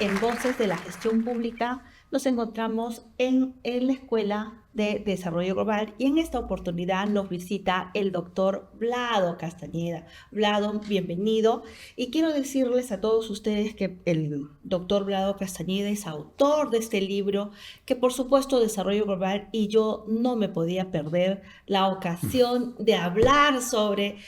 en Voces de la Gestión Pública. Nos encontramos en la Escuela de Desarrollo Global y en esta oportunidad nos visita el doctor Vlado Castañeda. Vlado, bienvenido. Y quiero decirles a todos ustedes que el doctor Vlado Castañeda es autor de este libro, que por supuesto Desarrollo Global y yo no me podía perder la ocasión de hablar sobre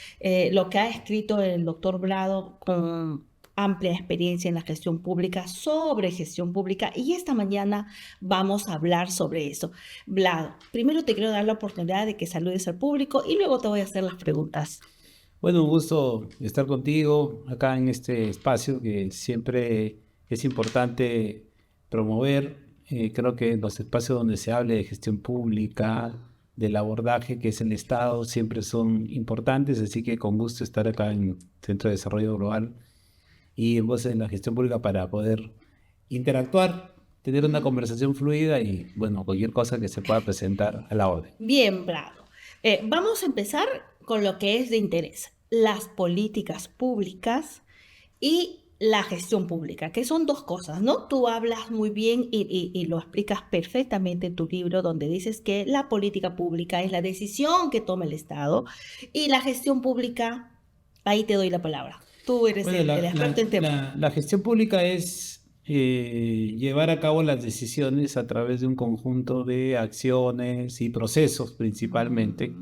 lo que ha escrito el doctor Vlado con amplia experiencia en la gestión pública, sobre gestión pública, y esta mañana vamos a hablar sobre eso. Vlado, primero te quiero dar la oportunidad de que saludes al público y luego te voy a hacer las preguntas. Bueno, un gusto estar contigo acá en este espacio que siempre es importante promover. Creo que los espacios donde se hable de gestión pública, del abordaje que es el Estado, siempre son importantes, así que con gusto estar acá en Centro de Desarrollo Global y en Voces de la Gestión Pública para poder interactuar, tener una conversación fluida y, bueno, cualquier cosa que se pueda presentar a la orden. Bien, Vlado. Vamos a empezar con lo que es de interés, las políticas públicas y la gestión pública, que son dos cosas, ¿no? Tú hablas muy bien y lo explicas perfectamente en tu libro, donde dices que la política pública es la decisión que toma el Estado y la gestión pública, ahí te doy la palabra. Tú eres Bueno, el experto en tema. la gestión pública es llevar a cabo las decisiones a través de un conjunto de acciones y procesos principalmente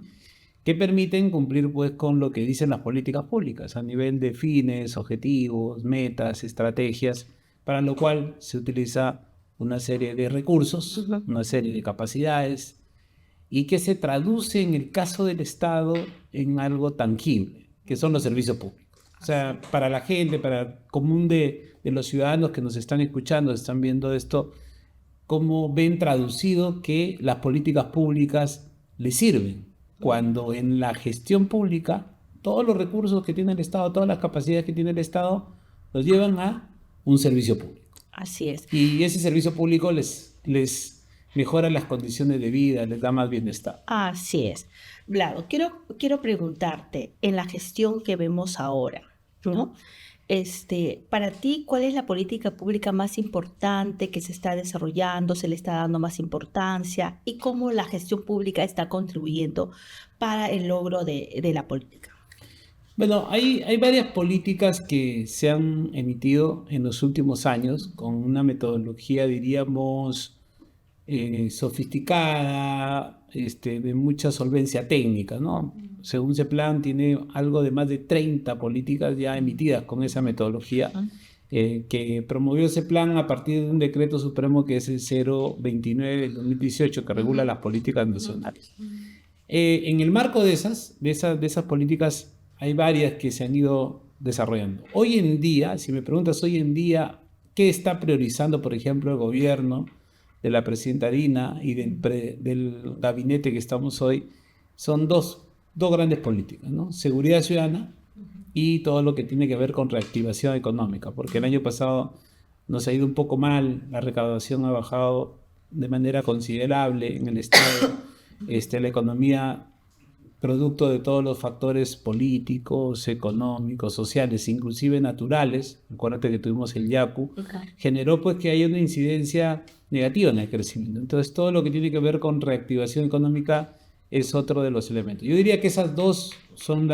que permiten cumplir pues con lo que dicen las políticas públicas a nivel de fines, objetivos, metas, estrategias, para lo cual se utiliza una serie de recursos, una serie de capacidades y que se traduce en el caso del Estado en algo tangible, que son los servicios públicos. O sea, para la gente, para el común de los ciudadanos que nos están escuchando, están viendo esto, cómo ven traducido que las políticas públicas les sirven, cuando en la gestión pública todos los recursos que tiene el Estado, todas las capacidades que tiene el Estado, los llevan a un servicio público. Así es. Y ese servicio público les mejora las condiciones de vida, les da más bienestar. Así es. Vlado, quiero preguntarte, en la gestión que vemos ahora, ¿no? Para ti, ¿cuál es la política pública más importante que se está desarrollando, se le está dando más importancia y cómo la gestión pública está contribuyendo para el logro de la política? Bueno, hay varias políticas que se han emitido en los últimos años con una metodología, diríamos, sofisticada, de mucha solvencia técnica, ¿no? Según ese plan, tiene algo de más de 30 políticas ya emitidas con esa metodología, que promovió ese plan a partir de un decreto supremo que es el 029 del 2018, que regula las políticas nacionales. En el marco de esas políticas, hay varias que se han ido desarrollando. Hoy en día, si me preguntas hoy en día, ¿qué está priorizando, por ejemplo, el gobierno de la presidenta Dina y del gabinete que estamos hoy? Son dos grandes políticas, ¿no? Seguridad ciudadana y todo lo que tiene que ver con reactivación económica, porque el año pasado nos ha ido un poco mal, la recaudación ha bajado de manera considerable en el Estado, la economía, producto de todos los factores políticos, económicos, sociales, inclusive naturales, acuérdate que tuvimos el Yaku, generó pues que haya una incidencia negativa en el crecimiento. Entonces todo lo que tiene que ver con reactivación económica es otro de los elementos. Yo diría que esas dos son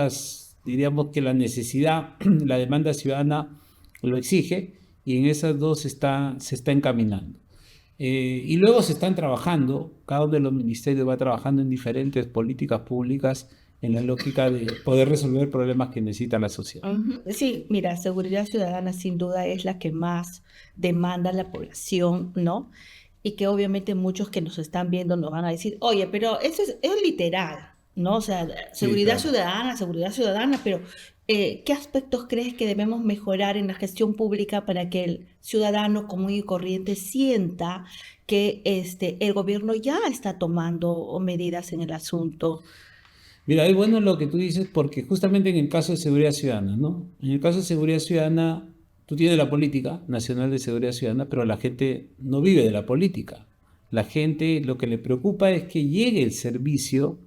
diríamos que la necesidad, la demanda ciudadana lo exige y en esas dos se está encaminando. Y luego se están trabajando, cada uno de los ministerios va trabajando en diferentes políticas públicas en la lógica de poder resolver problemas que necesita la sociedad. Sí, mira, seguridad ciudadana sin duda es la que más demanda la población, ¿no? Y que obviamente muchos que nos están viendo nos van a decir, oye, pero eso es literal, ¿no? O sea, Sí, claro. seguridad ciudadana, pero ¿qué aspectos crees que debemos mejorar en la gestión pública para que el ciudadano común y corriente sienta que el gobierno ya está tomando medidas en el asunto? Mira, es bueno lo que tú dices porque justamente en el caso de seguridad ciudadana, ¿no? En el caso de seguridad ciudadana, tú tienes la política nacional de seguridad ciudadana, pero la gente no vive de la política. La gente lo que le preocupa es que llegue el servicio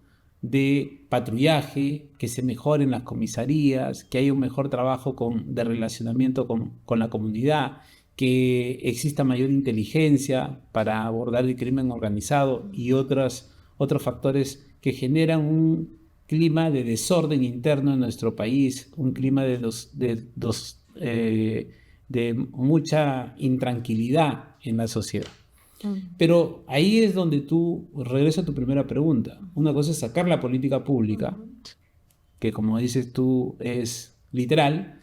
de patrullaje, que se mejoren las comisarías, que haya un mejor trabajo de relacionamiento con la comunidad, que exista mayor inteligencia para abordar el crimen organizado y otros factores que generan un clima de desorden interno en nuestro país, un clima de mucha intranquilidad en la sociedad. Pero ahí es donde regreso a tu primera pregunta. Una cosa es sacar la política pública, que como dices tú es literal,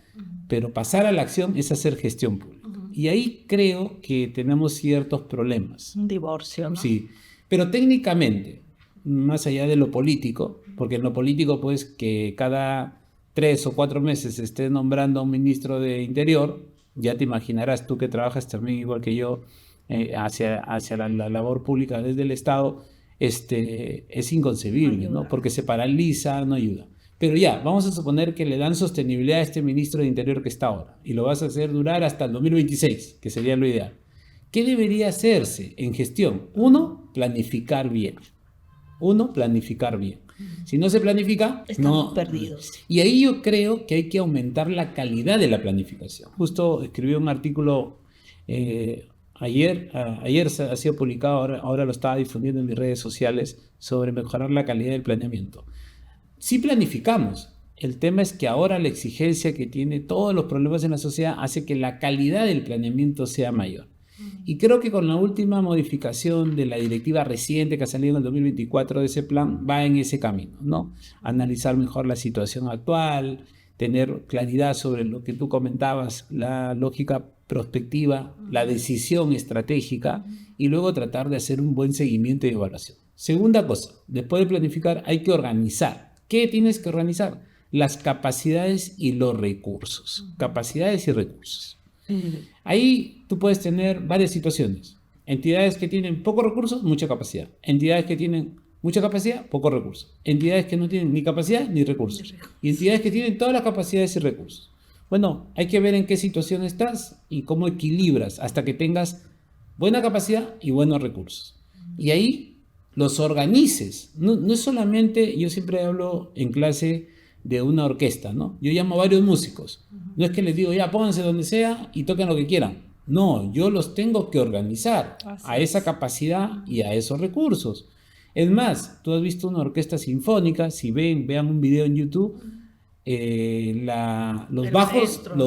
pero pasar a la acción es hacer gestión pública. Y ahí creo que tenemos ciertos problemas. Un divorcio, ¿no? Sí, pero técnicamente, más allá de lo político, porque en lo político pues que cada 3 o 4 meses se esté nombrando a un ministro de Interior, ya te imaginarás tú que trabajas también igual que yo hacia la labor pública desde el Estado, es inconcebible, ¿no? Porque se paraliza, no ayuda. Pero ya, vamos a suponer que le dan sostenibilidad a este ministro de Interior que está ahora y lo vas a hacer durar hasta el 2026, que sería lo ideal. ¿Qué debería hacerse en gestión? Uno, planificar bien. Si no se planifica, estamos perdidos. Y ahí yo creo que hay que aumentar la calidad de la planificación. Justo escribí un artículo ayer ha sido publicado, ahora lo estaba difundiendo en mis redes sociales, sobre mejorar la calidad del planeamiento. Sí planificamos. El tema es que ahora la exigencia que tiene todos los problemas en la sociedad hace que la calidad del planeamiento sea mayor. Y creo que con la última modificación de la directiva reciente que ha salido en el 2024 de ese plan, va en ese camino, ¿no? Analizar mejor la situación actual, tener claridad sobre lo que tú comentabas, la lógica prospectiva, la decisión estratégica y luego tratar de hacer un buen seguimiento y evaluación. Segunda cosa, después de planificar hay que organizar. ¿Qué tienes que organizar? Las capacidades y los recursos. Capacidades y recursos. Ahí tú puedes tener varias situaciones. Entidades que tienen pocos recursos, mucha capacidad. Entidades que tienen mucha capacidad, pocos recursos. Entidades que no tienen ni capacidad ni recursos. Y entidades que tienen todas las capacidades y recursos. Bueno, hay que ver en qué situación estás y cómo equilibras hasta que tengas buena capacidad y buenos recursos. Y ahí los organices. No es solamente, yo siempre hablo en clase de una orquesta, ¿no? Yo llamo a varios músicos. No es que les digo, ya pónganse donde sea y toquen lo que quieran. No, yo los tengo que organizar a esa capacidad y a esos recursos. Es más, tú has visto una orquesta sinfónica, si vean un video en YouTube, los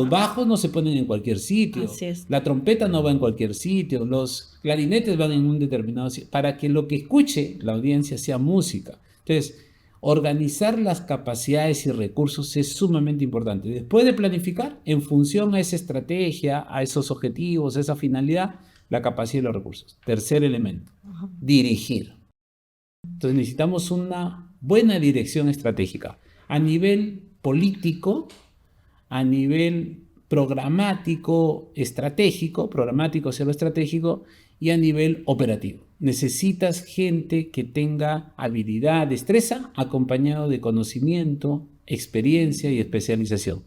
bajos no se ponen en cualquier sitio, la trompeta no va en cualquier sitio, los clarinetes van en un determinado sitio, para que lo que escuche la audiencia sea música. Entonces, organizar las capacidades y recursos es sumamente importante. Después de planificar, en función a esa estrategia, a esos objetivos, a esa finalidad, la capacidad y los recursos. Tercer elemento, dirigir. Entonces necesitamos una buena dirección estratégica a nivel político, a nivel programático, estratégico, programático hacia lo estratégico, y a nivel operativo. Necesitas gente que tenga habilidad, destreza, acompañado de conocimiento, experiencia y especialización.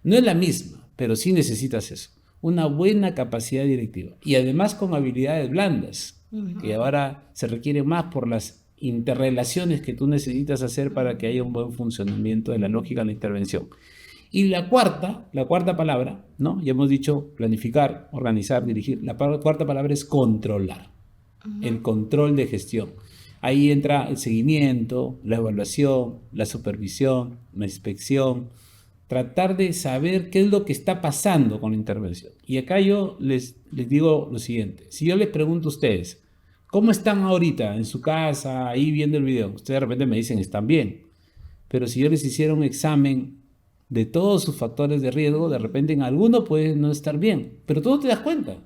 No es la misma, pero sí necesitas eso. Una buena capacidad directiva. Y además con habilidades blandas, que ahora se requiere más por las interrelaciones que tú necesitas hacer para que haya un buen funcionamiento de la lógica de la intervención. Y la cuarta palabra, ¿no? Ya hemos dicho planificar, organizar, dirigir. La cuarta palabra es controlar. El control de gestión. Ahí entra el seguimiento, la evaluación, la supervisión, la inspección. Tratar de saber qué es lo que está pasando con la intervención. Y acá yo les digo lo siguiente. Si yo les pregunto a ustedes, ¿cómo están ahorita en su casa, ahí viendo el video? Ustedes de repente me dicen, están bien. Pero si yo les hiciera un examen de todos sus factores de riesgo, de repente en alguno puede no estar bien, pero tú no te das cuenta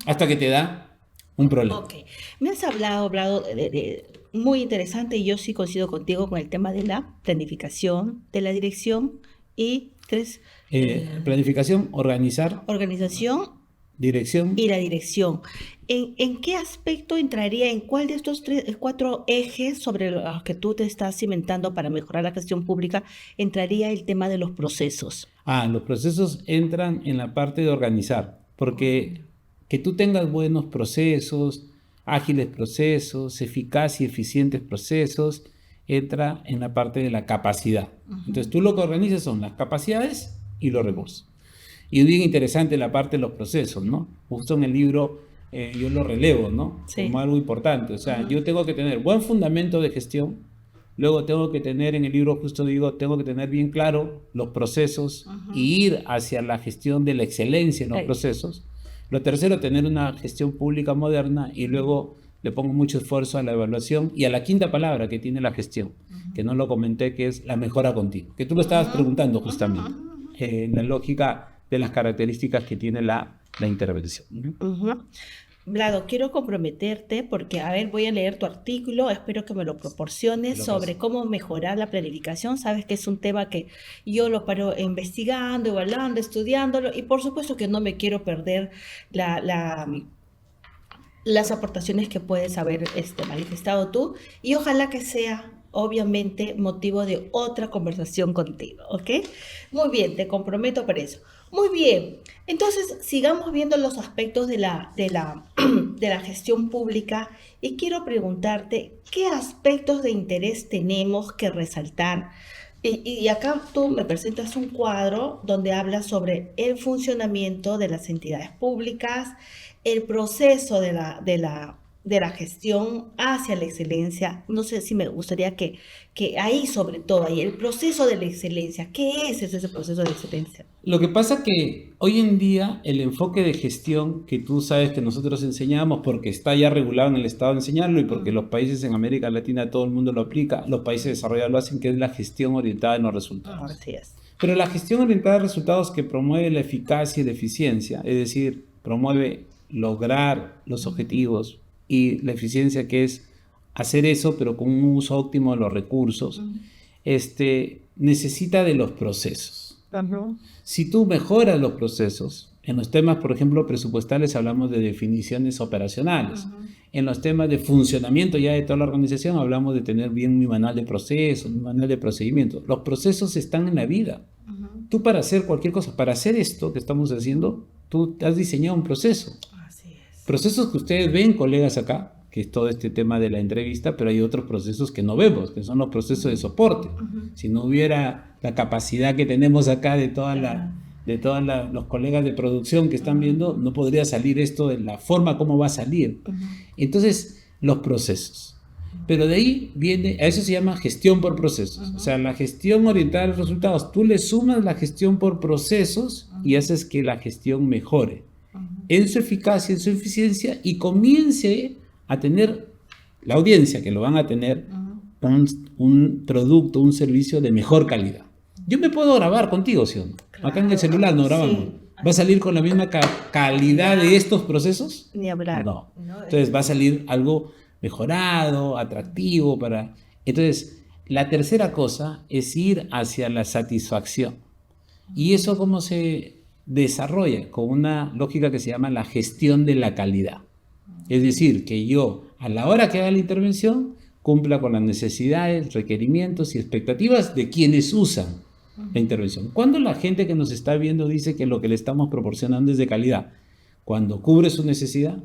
hasta que te da un problema. Ok, me has hablado muy interesante y yo sí coincido contigo con el tema de la planificación, de la dirección y planificación, organización dirección y la dirección. ¿En qué aspecto entraría, en cuál de estos 4 ejes sobre los que tú te estás cimentando para mejorar la gestión pública, entraría el tema de los procesos? Los procesos entran en la parte de organizar, porque que tú tengas buenos procesos, ágiles procesos, eficaces y eficientes procesos, entra en la parte de la capacidad. Entonces tú lo que organizas son las capacidades y los recursos. Y es bien interesante la parte de los procesos, ¿no? Justo en el libro yo lo relevo, ¿no? Sí. Como algo importante. O sea, yo tengo que tener buen fundamento de gestión, luego tengo que tener, en el libro justo digo, tengo que tener bien claro los procesos y ir hacia la gestión de la excelencia en los procesos. Lo tercero, tener una gestión pública moderna y luego le pongo mucho esfuerzo a la evaluación y a la quinta palabra que tiene la gestión, que no lo comenté, que es la mejora continua, que tú lo estabas preguntando justamente, en la lógica de las características que tiene la intervención. Vlado, quiero comprometerte porque, a ver, voy a leer tu artículo, espero que me lo proporciones sobre cómo mejorar la planificación. Sabes que es un tema que yo lo paro investigando, evaluando, estudiándolo y por supuesto que no me quiero perder las aportaciones que puedes haber manifestado tú y ojalá que sea obviamente motivo de otra conversación contigo, ¿ok? Muy bien, te comprometo por eso. Muy bien, entonces sigamos viendo los aspectos de la gestión pública y quiero preguntarte qué aspectos de interés tenemos que resaltar. Y acá tú me presentas un cuadro donde hablas sobre el funcionamiento de las entidades públicas, el proceso de la gestión hacia la excelencia. No sé si me gustaría que ahí sobre todo, ahí el proceso de la excelencia, ¿qué es ese proceso de excelencia? Lo que pasa que hoy en día el enfoque de gestión que tú sabes que nosotros enseñamos porque está ya regulado en el Estado de enseñarlo y porque los países en América Latina todo el mundo lo aplica, los países desarrollados lo hacen, que es la gestión orientada en los resultados. Así es. Pero la gestión orientada a resultados que promueve la eficacia y la eficiencia, es decir, promueve lograr los objetivos y la eficiencia, que es hacer eso pero con un uso óptimo de los recursos, necesita de los procesos. Si tú mejoras los procesos, en los temas, por ejemplo, presupuestales hablamos de definiciones operacionales. En los temas de funcionamiento ya de toda la organización hablamos de tener bien mi manual de procesos, mi manual de procedimientos. Los procesos están en la vida. Tú para hacer cualquier cosa, para hacer esto que estamos haciendo, tú has diseñado un proceso. Así es. Procesos que ustedes ven, colegas acá, que es todo este tema de la entrevista, pero hay otros procesos que no vemos, que son los procesos de soporte. Si no hubiera la capacidad que tenemos acá de todos los colegas de producción que están viendo, no podría salir esto de la forma como va a salir. Entonces, los procesos. Pero de ahí viene, a eso se llama gestión por procesos. O sea, la gestión orientada a los resultados. Tú le sumas la gestión por procesos y haces que la gestión mejore en su eficacia, en su eficiencia y comience a tener la audiencia, que lo van a tener, un producto, un servicio de mejor calidad. Yo me puedo grabar contigo, ¿sí o no? Claro, acá en el celular no grabamos. Sí. ¿Va a salir con la misma calidad de estos procesos? Ni hablar. No. Entonces va a salir algo mejorado, atractivo para... Entonces, la tercera cosa es ir hacia la satisfacción. ¿Y eso cómo se desarrolla? Con una lógica que se llama la gestión de la calidad. Es decir, que yo, a la hora que haga la intervención, cumpla con las necesidades, requerimientos y expectativas de quienes usan la intervención. Cuando la gente que nos está viendo dice que lo que le estamos proporcionando es de calidad, cuando cubre su necesidad,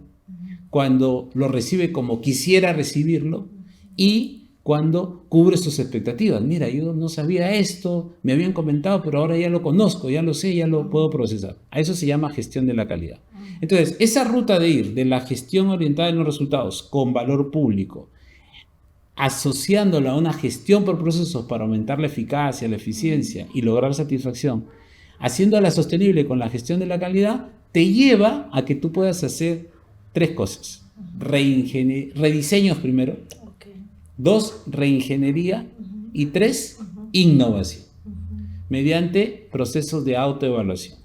cuando lo recibe como quisiera recibirlo y cuando cubre sus expectativas. Mira, yo no sabía esto, me habían comentado, pero ahora ya lo conozco, ya lo sé, ya lo puedo procesar. A eso se llama gestión de la calidad. Entonces, esa ruta de ir de la gestión orientada en los resultados con valor público, asociándola a una gestión por procesos para aumentar la eficacia, la eficiencia y lograr satisfacción, haciéndola sostenible con la gestión de la calidad, te lleva a que tú puedas hacer tres cosas. Rediseños primero, 2, reingeniería y 3, innovación, mediante procesos de autoevaluación.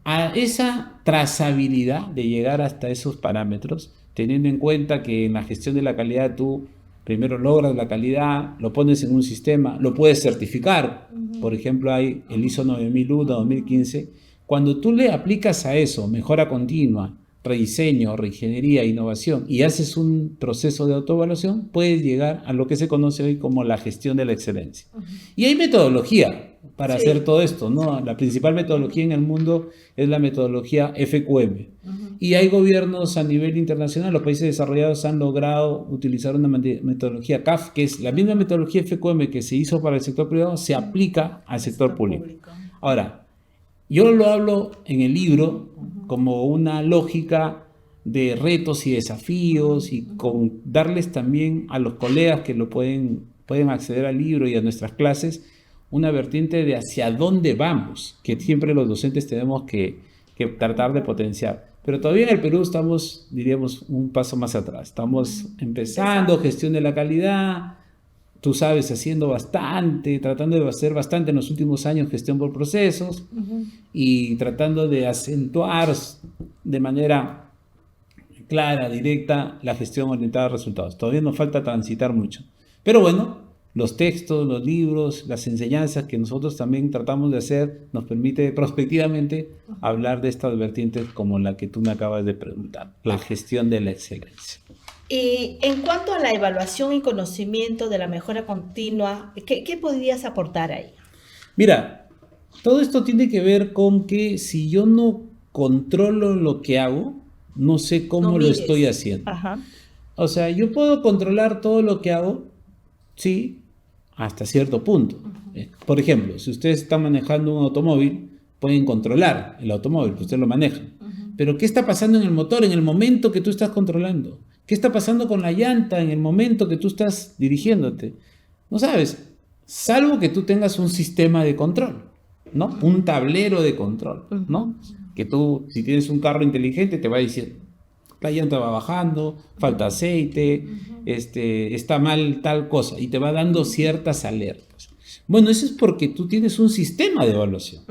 A esa trazabilidad de llegar hasta esos parámetros, teniendo en cuenta que en la gestión de la calidad tú primero logras la calidad, lo pones en un sistema, lo puedes certificar. Por ejemplo, hay el ISO 9001, 2015. Cuando tú le aplicas a eso mejora continua, rediseño, reingeniería, innovación y haces un proceso de autoevaluación, puedes llegar a lo que se conoce hoy como la gestión de la excelencia. Y hay metodología para hacer todo esto, ¿no? La principal metodología en el mundo es la metodología FQM. Y hay gobiernos a nivel internacional, los países desarrollados han logrado utilizar una metodología CAF, que es la misma metodología FQM que se hizo para el sector privado, se aplica al sector público. Ahora, Yo lo hablo en el libro como una lógica de retos y desafíos y con darles también a los colegas que pueden acceder al libro y a nuestras clases una vertiente de hacia dónde vamos, que siempre los docentes tenemos que tratar de potenciar. Pero todavía en el Perú estamos, diríamos, un paso más atrás. Estamos empezando, gestión de la calidad, tú sabes, haciendo bastante, tratando de hacer bastante en los últimos años gestión por procesos y tratando de acentuar de manera clara, directa, la gestión orientada a resultados. Todavía nos falta transitar mucho. Pero bueno, los textos, los libros, las enseñanzas que nosotros también tratamos de hacer nos permite prospectivamente hablar de estas vertientes como la que tú me acabas de preguntar, la gestión de la excelencia. Y en cuanto a la evaluación y conocimiento de la mejora continua, ¿qué podrías aportar ahí? Mira, todo esto tiene que ver con que si yo no controlo lo que hago, no sé cómo lo estoy haciendo. Ajá. O sea, yo puedo controlar todo lo que hago, sí, hasta cierto punto. Por ejemplo, si ustedes están manejando un automóvil, pueden controlar el automóvil, pues ustedes lo manejan. Pero ¿qué está pasando en el motor en el momento que tú estás controlando? ¿Qué está pasando con la llanta en el momento que tú estás dirigiéndote? No sabes, salvo que tú tengas un sistema de control, ¿no? Un tablero de control, ¿no? Que tú, si tienes un carro inteligente, te va a decir, la llanta va bajando, falta aceite, está mal tal cosa, y te va dando ciertas alertas. Bueno, eso es porque tú tienes un sistema de evaluación.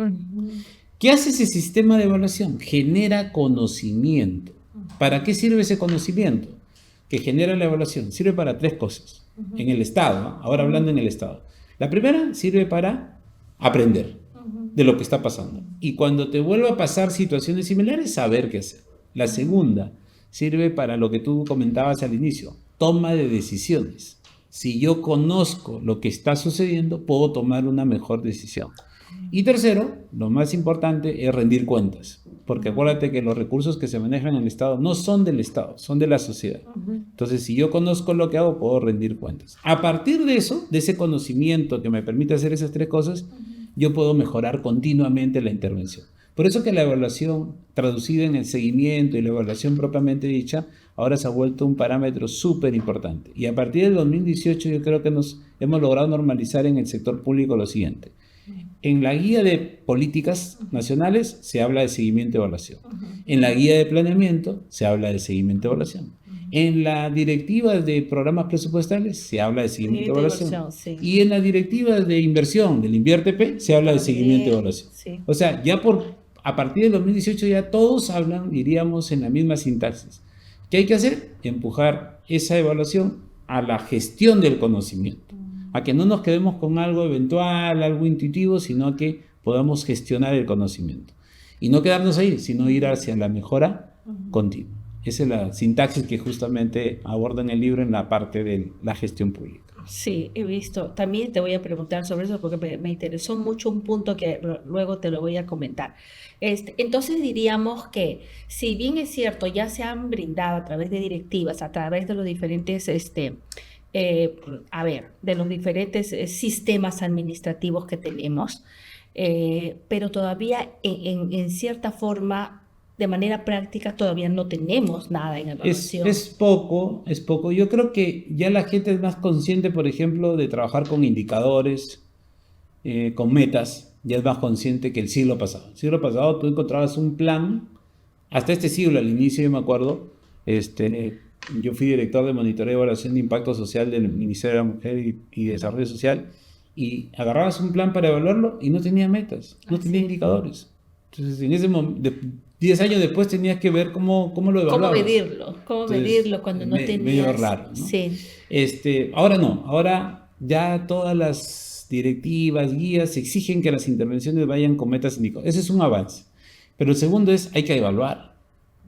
¿Qué hace ese sistema de evaluación? Genera conocimiento. ¿Para qué sirve ese conocimiento que genera la evaluación? Sirve para tres cosas. En el Estado, ¿no? Ahora hablando en el Estado. La primera sirve para aprender de lo que está pasando. Y cuando te vuelva a pasar situaciones similares, saber qué hacer. La segunda sirve para lo que tú comentabas al inicio, toma de decisiones. Si yo conozco lo que está sucediendo, puedo tomar una mejor decisión. Y tercero, lo más importante es rendir cuentas, porque acuérdate que los recursos que se manejan en el Estado no son del Estado, son de la sociedad. Entonces, si yo conozco lo que hago, puedo rendir cuentas. A partir de eso, de ese conocimiento que me permite hacer esas tres cosas, yo puedo mejorar continuamente la intervención. Por eso que la evaluación traducida en el seguimiento y la evaluación propiamente dicha, ahora se ha vuelto un parámetro súper importante. Y a partir del 2018 yo creo que nos hemos logrado normalizar en el sector público lo siguiente. En la guía de políticas nacionales se habla de seguimiento y evaluación. En la guía de planeamiento se habla de seguimiento y evaluación. En las directivas de programas presupuestales se habla de seguimiento y evaluación. Sí. Y en las directivas de inversión del InviérteP se habla de seguimiento y evaluación. Sí. O sea, a partir del 2018 ya todos hablan, diríamos, en la misma sintaxis. ¿Qué hay que hacer? Empujar esa evaluación a la gestión del conocimiento. A que no nos quedemos con algo eventual, algo intuitivo, sino que podamos gestionar el conocimiento. Y no quedarnos ahí, sino ir hacia la mejora continua. Esa es la sintaxis que justamente aborda en el libro en la parte de la gestión pública. Sí, he visto. También te voy a preguntar sobre eso porque me interesó mucho un punto que luego te lo voy a comentar. Entonces diríamos que si bien es cierto, ya se han brindado a través de directivas, a través de los diferentes, de los diferentes sistemas administrativos que tenemos, pero todavía en cierta forma, de manera práctica, todavía no tenemos nada en evaluación. Es poco. Yo creo que ya la gente es más consciente, por ejemplo, de trabajar con indicadores, con metas. Ya es más consciente que el siglo pasado. El siglo pasado tú encontrabas un plan, hasta este siglo, al inicio yo me acuerdo, yo fui director de monitoreo y evaluación de impacto social del Ministerio de la Mujer y Desarrollo Social, y agarrabas un plan para evaluarlo y no tenía metas, no tenía indicadores. Entonces, en ese momento, 10 años después tenías que ver cómo lo evaluabas. ¿Cómo medirlo cuando no tenías? Medio raro, ¿no? Sí. Ahora no, ahora ya todas las directivas, guías exigen que las intervenciones vayan con metas indicadores. Ese es un avance. Pero el segundo es, hay que evaluar,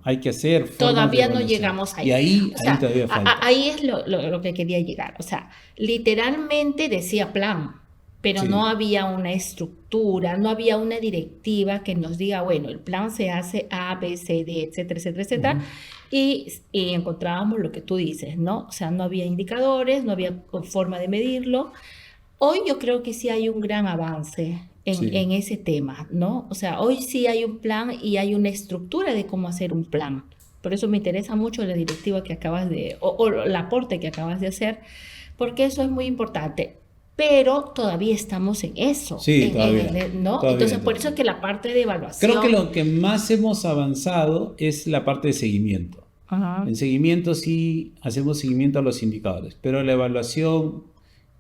hay que hacer. Todavía no llegamos ahí. Y ahí todavía falta. Ahí es lo que quería llegar. O sea, literalmente decía plan, pero Sí. no había una estructura, no había una directiva que nos diga, bueno, el plan se hace A, B, C, D, etcétera, etcétera, etcétera. Y encontrábamos lo que tú dices, ¿no? O sea, no había indicadores, no había forma de medirlo. Hoy yo creo que sí hay un gran avance Sí. en ese tema, ¿no? O sea, hoy sí hay un plan y hay una estructura de cómo hacer un plan. Por eso me interesa mucho la directiva que acabas o el aporte que acabas de hacer, porque eso es muy importante. Pero todavía estamos en eso, Sí, todavía. ¿no? Todavía, Entonces, por eso es que la parte de creo que evaluación. lo que más hemos avanzado es la parte de seguimiento. Ajá. En seguimiento sí hacemos seguimiento a los indicadores, pero la evaluación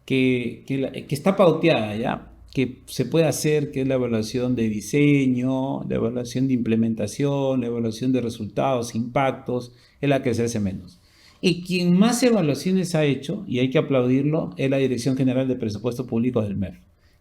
que está pauteada ya, que se puede hacer, que es la evaluación de diseño, la evaluación de implementación, la evaluación de resultados, impactos, es la que se hace menos. Y quien más evaluaciones ha hecho, y hay que aplaudirlo, es la Dirección General de Presupuesto Público del MEF,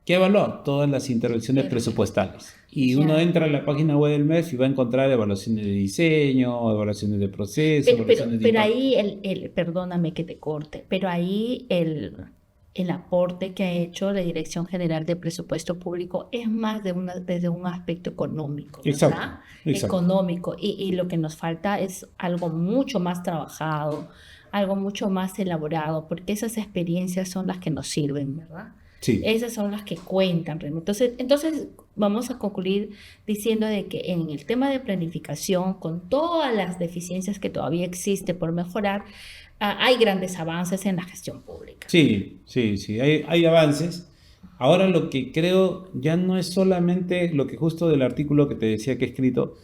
que evaluó todas las intervenciones presupuestales. Y uno Ya. entra a la página web del MEF y va a encontrar evaluaciones de diseño, evaluaciones de proceso, evaluaciones de Pero impacto. ahí, perdóname que te corte, pero ahí el aporte que ha hecho la Dirección General de Presupuesto Público es más desde un aspecto económico, Exacto, ¿verdad? exacto. Económico. Y lo que nos falta es algo mucho más trabajado, algo mucho más elaborado, porque esas experiencias son las que nos sirven, ¿verdad? Sí, Esas son las que cuentan realmente. Entonces vamos a concluir diciendo de que en el tema de planificación, con todas las deficiencias que todavía existe por mejorar, hay grandes avances en la gestión pública. sí, sí, sí, hay avances. Ahora lo que creo ya no es solamente lo que justo del artículo que te decía que he escrito,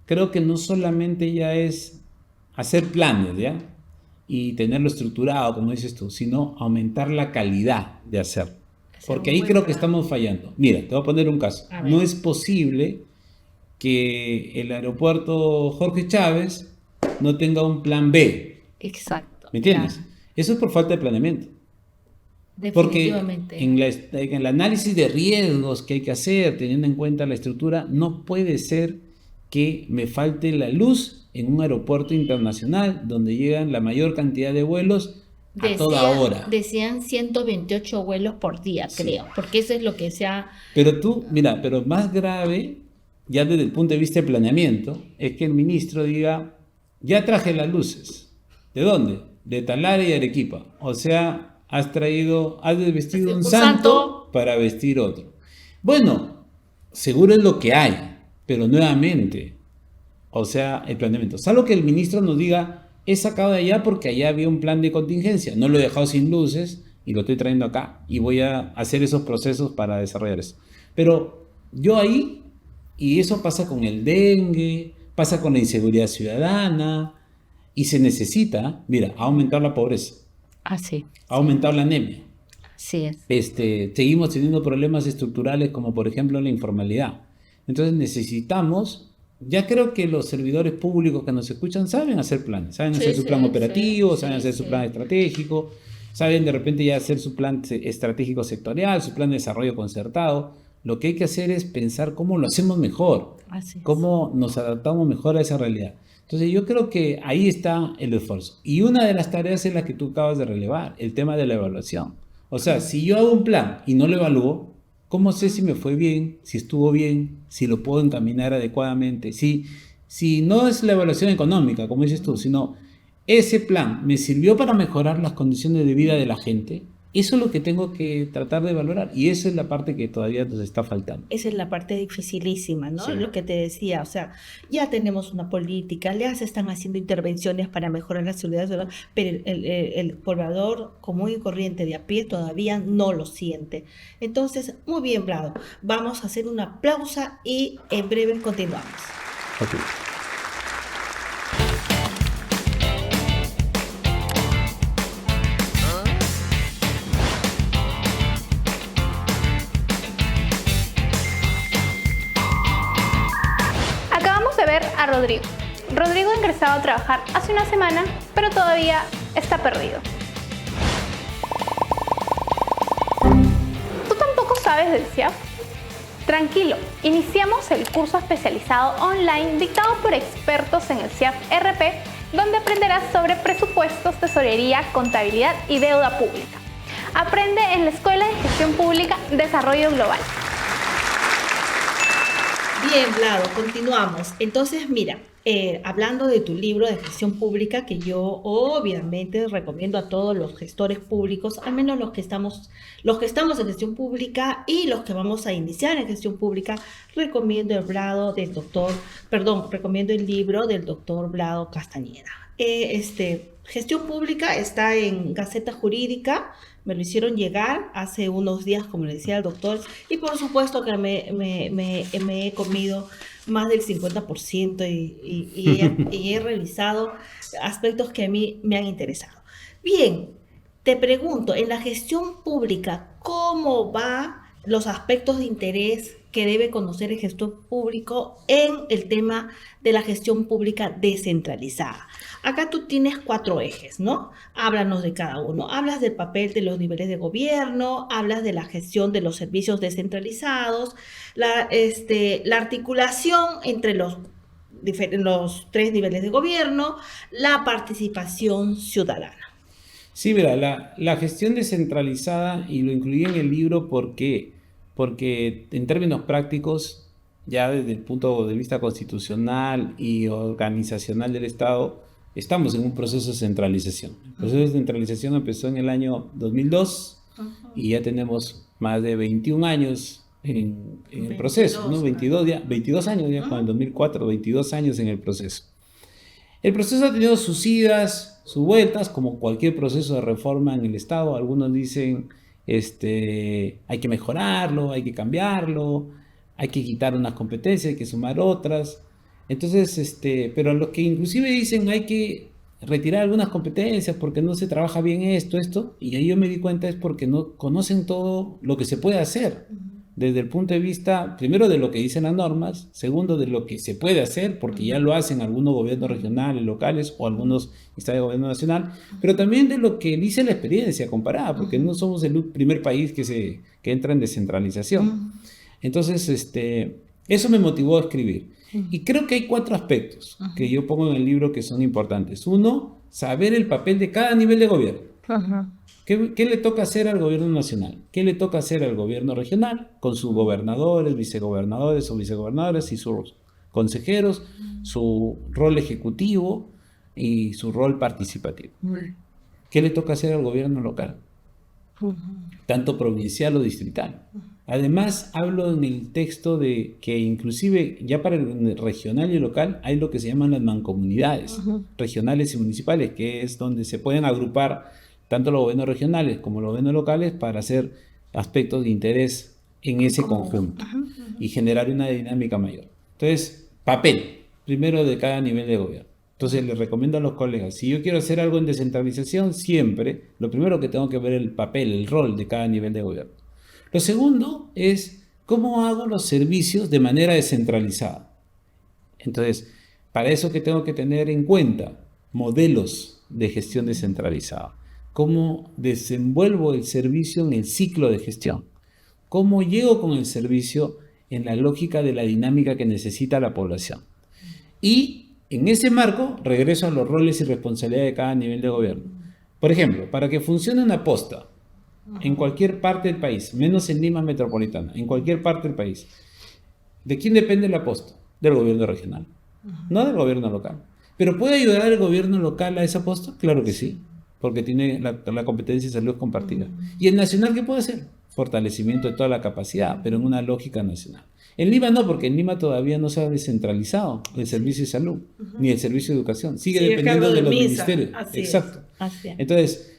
creo que no solamente ya es hacer planes, ¿ya? Y tenerlo estructurado, como dices tú, sino aumentar la calidad de hacerlo. Hacer Porque un ahí buen creo que plan. estamos fallando. Mira, te voy a poner un caso. A No ver. es posible que el aeropuerto Jorge Chávez no tenga un plan B. Exacto, ¿Me claro. entiendes? Eso es por falta de planeamiento. Porque Definitivamente. en el análisis de riesgos que hay que hacer, teniendo en cuenta la estructura, no puede ser que me falte la luz en un aeropuerto internacional donde llegan la mayor cantidad de vuelos a toda hora. Decían 128 vuelos por día, Sí. creo, porque eso es lo que se ha... Pero tú, mira, pero más grave, ya desde el punto de vista de planeamiento, es que el ministro diga, ya traje las luces. ¿De dónde? De Talara y Arequipa. O sea, has desvestido un santo para vestir otro. Bueno, seguro es lo que hay, pero nuevamente, o sea, el planeamiento. Salvo que el ministro nos diga, he sacado de allá porque allá había un plan de contingencia, no lo he dejado sin luces y lo estoy trayendo acá y voy a hacer esos procesos para desarrollar eso. Pero yo ahí, y eso pasa con el dengue, pasa con la inseguridad ciudadana, y se necesita, mira, ha aumentado la pobreza, Así, ha aumentado la anemia. así es. Seguimos teniendo problemas estructurales como por ejemplo la informalidad. Entonces necesitamos, ya creo que los servidores públicos que nos escuchan saben hacer planes, saben hacer su plan operativo, saben hacer su plan estratégico, saben de repente ya hacer su plan estratégico sectorial, su plan de desarrollo concertado. Lo que hay que hacer es pensar cómo lo hacemos mejor, Así es. cómo nos adaptamos mejor a esa realidad. Entonces yo creo que ahí está el esfuerzo. Y una de las tareas es la que tú acabas de relevar, el tema de la evaluación. O sea, si yo hago un plan y no lo evalúo, ¿cómo sé si me fue bien, si estuvo bien, si lo puedo encaminar adecuadamente? Si no es la evaluación económica, como dices tú, sino ese plan me sirvió para mejorar las condiciones de vida de la gente, eso es lo que tengo que tratar de valorar y esa es la parte que todavía nos está faltando. Esa es la parte dificilísima, ¿no? Sí. Lo que te decía, o sea, ya tenemos una política, ya se están haciendo intervenciones para mejorar la seguridad ciudadana, pero el poblador común y corriente de a pie todavía no lo siente. Entonces, muy bien, Brado, vamos a hacer una pausa y en breve continuamos. Okay. A Rodrigo. Rodrigo ha ingresado a trabajar hace una semana, pero todavía está perdido. ¿Tú tampoco sabes del CIAF? Tranquilo, iniciamos el curso especializado online dictado por expertos en el CIAF RP, donde aprenderás sobre presupuestos, tesorería, contabilidad y deuda pública. Aprende en la Escuela de Gestión Pública Desarrollo Global. Bien, Vlado, continuamos. Entonces, mira, hablando de tu libro de gestión pública, que yo obviamente recomiendo a todos los gestores públicos, al menos los que estamos en gestión pública y los que vamos a iniciar en gestión pública, recomiendo el libro del doctor Vlado Castañeda. Gestión pública está en Gaceta Jurídica. Me lo hicieron llegar hace unos días, como le decía el doctor, y por supuesto que me he comido más del 50% y he revisado aspectos que a mí me han interesado. Bien, te pregunto, en la gestión pública, ¿cómo va los aspectos de interés que debe conocer el gestor público en el tema de la gestión pública descentralizada? Acá tú tienes 4 ejes, ¿no? Háblanos de cada uno. Hablas del papel de los niveles de gobierno, hablas de la gestión de los servicios descentralizados, la articulación entre los 3 niveles de gobierno, la participación ciudadana. Sí, mira, la gestión descentralizada, y lo incluí en el libro porque en términos prácticos, ya desde el punto de vista constitucional y organizacional del Estado, estamos en un proceso de centralización. El proceso de centralización empezó en el año 2002 y ya tenemos más de 21 años en el proceso, ¿no? 22 años ya con el 2004, 22 años en el proceso. El proceso ha tenido sus idas, sus vueltas, como cualquier proceso de reforma en el Estado. Algunos dicen, hay que mejorarlo, hay que cambiarlo, hay que quitar unas competencias, hay que sumar otras. Entonces, pero los que inclusive dicen hay que retirar algunas competencias porque no se trabaja bien esto, y ahí yo me di cuenta es porque no conocen todo lo que se puede hacer. Desde el punto de vista, primero, de lo que dicen las normas, segundo, de lo que se puede hacer, porque ya lo hacen algunos gobiernos regionales, locales o algunos instancias de gobierno nacional, pero también de lo que dice la experiencia comparada, porque no somos el primer país que entra en descentralización. Entonces, eso me motivó a escribir. Y creo que hay 4 aspectos que yo pongo en el libro que son importantes. Uno, saber el papel de cada nivel de gobierno. ¿Qué le toca hacer al gobierno nacional? ¿Qué le toca hacer al gobierno regional? Con sus gobernadores, vicegobernadores o vicegobernadores y sus consejeros, su rol ejecutivo y su rol participativo. ¿Qué le toca hacer al gobierno local? Tanto provincial o distrital. Además, hablo en el texto de que inclusive ya para el regional y el local hay lo que se llaman las mancomunidades regionales y municipales, que es donde se pueden agrupar tanto los gobiernos regionales como los gobiernos locales para hacer aspectos de interés en ese conjunto y generar una dinámica mayor. Entonces, papel, primero de cada nivel de gobierno. Entonces, les recomiendo a los colegas, si yo quiero hacer algo en descentralización, siempre, lo primero que tengo que ver es el papel, el rol de cada nivel de gobierno. Lo segundo es cómo hago los servicios de manera descentralizada. Entonces, para eso que tengo que tener en cuenta modelos de gestión descentralizada. Cómo desenvuelvo el servicio en el ciclo de gestión. Cómo llego con el servicio en la lógica de la dinámica que necesita la población. Y en ese marco regreso a los roles y responsabilidades de cada nivel de gobierno. Por ejemplo, para que funcione una posta en cualquier parte del país, menos en Lima metropolitana, en cualquier parte del país, ¿de quién depende la posta? Del gobierno regional, no del gobierno local. ¿Pero puede ayudar el gobierno local a esa posta? Claro que sí, porque tiene la competencia de salud compartida. ¿Y el nacional qué puede hacer? Fortalecimiento de toda la capacidad, pero en una lógica nacional. En Lima no, porque en Lima todavía no se ha descentralizado el servicio de salud, ni el servicio de educación. Sigue dependiendo de los ministerios. Exacto. Entonces,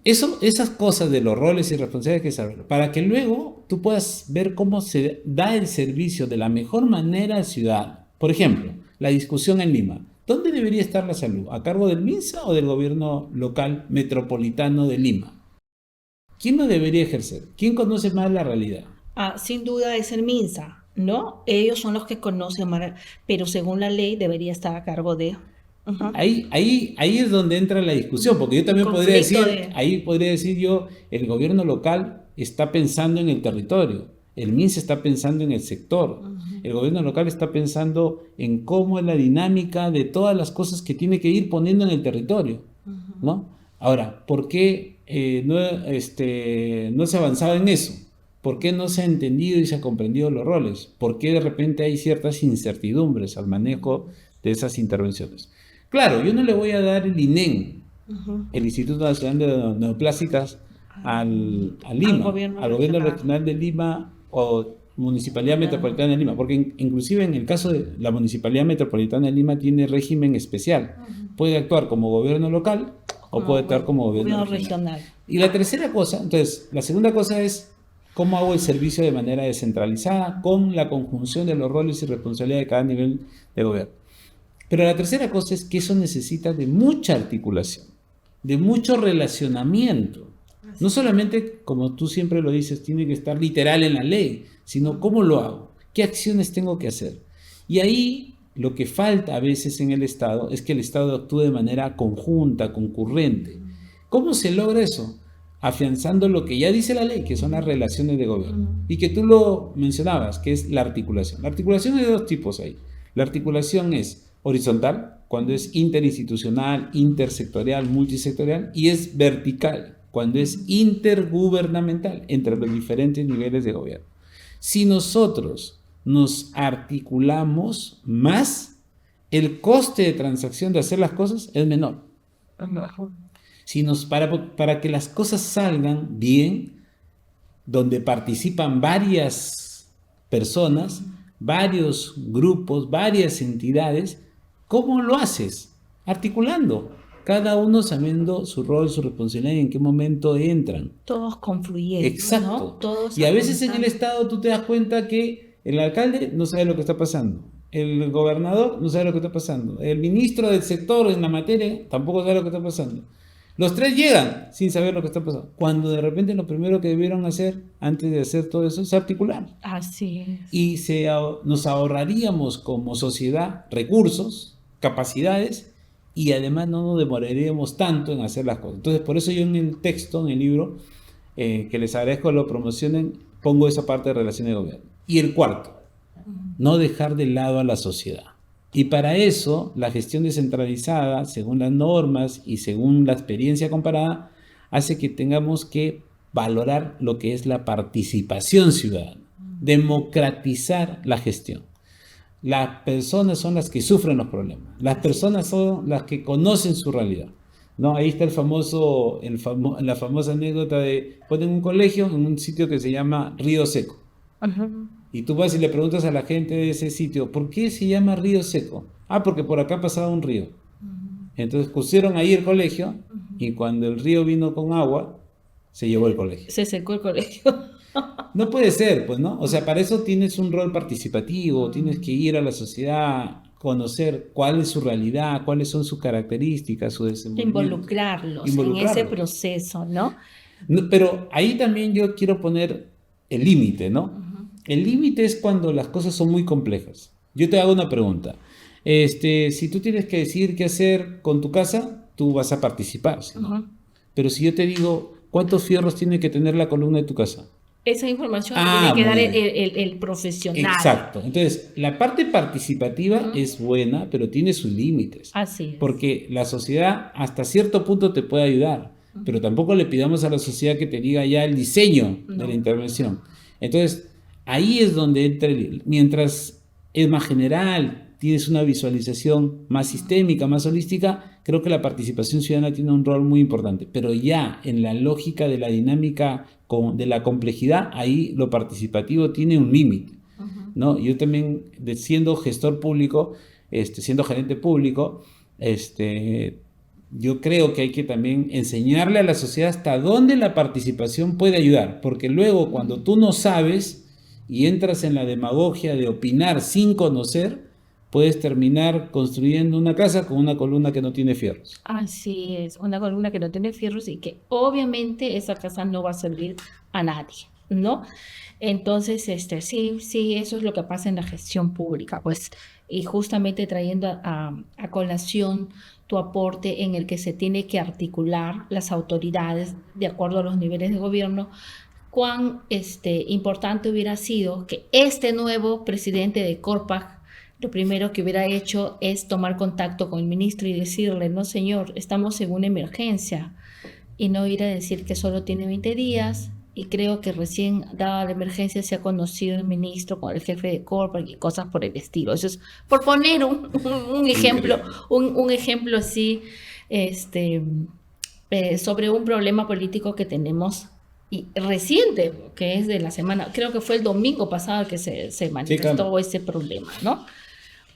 esas cosas de los roles y responsabilidades que saber, para que luego tú puedas ver cómo se da el servicio de la mejor manera al ciudadano. Por ejemplo, la discusión en Lima. ¿Dónde debería estar la salud? ¿A cargo del MINSA o del gobierno local metropolitano de Lima? ¿Quién lo debería ejercer? ¿Quién conoce más la realidad? Sin duda es el MINSA, ¿no? Ellos son los que conocen más, pero según la ley debería estar a cargo de... Ahí es donde entra la discusión, porque yo también podría decir yo, el gobierno local está pensando en el territorio, el MINSA está pensando en el sector, el gobierno local está pensando en cómo es la dinámica de todas las cosas que tiene que ir poniendo en el territorio, ¿no? Ahora, ¿por qué no se avanzaba en eso? ¿Por qué no se ha entendido y se ha comprendido los roles? ¿Por qué de repente hay ciertas incertidumbres al manejo de esas intervenciones? Claro, yo no le voy a dar el INEM, el Instituto Nacional de Neoplásicas, al Lima, al gobierno regional de Lima o Municipalidad Metropolitana de Lima, porque inclusive en el caso de la Municipalidad Metropolitana de Lima tiene régimen especial. Puede actuar como gobierno local o puede actuar como gobierno regional. Y la tercera cosa, entonces, la segunda cosa es cómo hago el servicio de manera descentralizada con la conjunción de los roles y responsabilidades de cada nivel de gobierno. Pero la tercera cosa es que eso necesita de mucha articulación, de mucho relacionamiento. No solamente, como tú siempre lo dices, tiene que estar literal en la ley, sino cómo lo hago, qué acciones tengo que hacer. Y ahí lo que falta a veces en el Estado es que el Estado actúe de manera conjunta, concurrente. ¿Cómo se logra eso? Afianzando lo que ya dice la ley, que son las relaciones de gobierno. Y que tú lo mencionabas, que es la articulación. La articulación es de dos tipos ahí. La articulación es horizontal, cuando es interinstitucional, intersectorial, multisectorial, y es vertical, cuando es intergubernamental, entre los diferentes niveles de gobierno. Si nosotros nos articulamos más, el coste de transacción de hacer las cosas es menor. Si para que las cosas salgan bien, donde participan varias personas, varios grupos, varias entidades, ¿cómo lo haces? Articulando, cada uno sabiendo su rol, su responsabilidad y en qué momento entran. Todos confluyendo. Exacto. ¿no? Todos y a veces en el Estado tú te das cuenta que el alcalde no sabe lo que está pasando, el gobernador no sabe lo que está pasando, el ministro del sector en la materia tampoco sabe lo que está pasando. Los tres llegan sin saber lo que está pasando, cuando de repente lo primero que debieron hacer antes de hacer todo eso es articular. Así es. Y nos ahorraríamos como sociedad recursos, capacidades, y además no nos demoraríamos tanto en hacer las cosas. Entonces, por eso yo en el texto, en el libro, que les agradezco que lo promocionen, pongo esa parte de relaciones de gobierno. Y el cuarto, no dejar de lado a la sociedad. Y para eso, la gestión descentralizada, según las normas y según la experiencia comparada, hace que tengamos que valorar lo que es la participación ciudadana, democratizar la gestión. Las personas son las que sufren los problemas, las personas son las que conocen su realidad. ¿No? Ahí está la famosa anécdota de ponen un colegio en un sitio que se llama Río Seco. Y tú vas y le preguntas a la gente de ese sitio, ¿por qué se llama Río Seco? Ah, porque por acá pasaba un río. Entonces pusieron ahí el colegio y cuando el río vino con agua, se llevó el colegio. Se secó el colegio. No puede ser, pues, ¿no? O sea, para eso tienes un rol participativo, tienes que ir a la sociedad, conocer cuál es su realidad, cuáles son sus características, su desenvolvimiento. Involucrarlos en ese proceso, ¿no? Pero ahí también yo quiero poner el límite, ¿no? El límite es cuando las cosas son muy complejas. Yo te hago una pregunta. Si tú tienes que decidir qué hacer con tu casa, tú vas a participar, ¿sí? Pero si yo te digo, ¿cuántos fierros tiene que tener la columna de tu casa? Esa información tiene que dar el profesional. Exacto. Entonces, la parte participativa es buena, pero tiene sus límites. Así es. Porque la sociedad hasta cierto punto te puede ayudar, pero tampoco le pidamos a la sociedad que te diga ya el diseño de la intervención. Entonces, ahí es donde entra mientras es más general, tienes una visualización más sistémica, más holística, creo que la participación ciudadana tiene un rol muy importante. Pero ya en la lógica de la dinámica de la complejidad, ahí lo participativo tiene un límite, ¿no? Yo también, siendo gestor público, siendo gerente público, yo creo que hay que también enseñarle a la sociedad hasta dónde la participación puede ayudar, porque luego cuando tú no sabes y entras en la demagogia de opinar sin conocer, puedes terminar construyendo una casa con una columna que no tiene fierros. Así es, una columna que no tiene fierros y que obviamente esa casa no va a servir a nadie, ¿no? Entonces, sí, eso es lo que pasa en la gestión pública, pues, y justamente trayendo a colación tu aporte en el que se tiene que articular las autoridades de acuerdo a los niveles de gobierno. Cuán importante hubiera sido que este nuevo presidente de Corpac lo primero que hubiera hecho es tomar contacto con el ministro y decirle, no señor, estamos en una emergencia, y no ir a decir que solo tiene 20 días, y creo que recién, dada la emergencia, se ha conocido el ministro con el jefe de Corporate y cosas por el estilo. Eso es por poner un ejemplo, un ejemplo así, sobre un problema político que tenemos y reciente, que es de la semana, creo que fue el domingo pasado que se manifestó claro. ese problema, ¿no?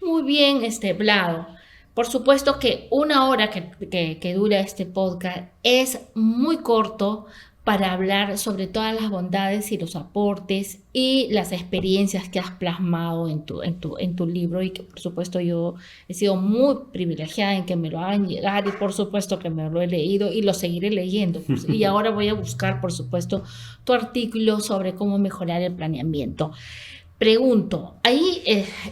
Muy bien, Vlado. Por supuesto que una hora que dura este podcast es muy corto para hablar sobre todas las bondades y los aportes y las experiencias que has plasmado en tu libro, y que por supuesto yo he sido muy privilegiada en que me lo hagan llegar, y por supuesto que me lo he leído y lo seguiré leyendo. Y ahora voy a buscar, por supuesto, tu artículo sobre cómo mejorar el planeamiento. Pregunto, ahí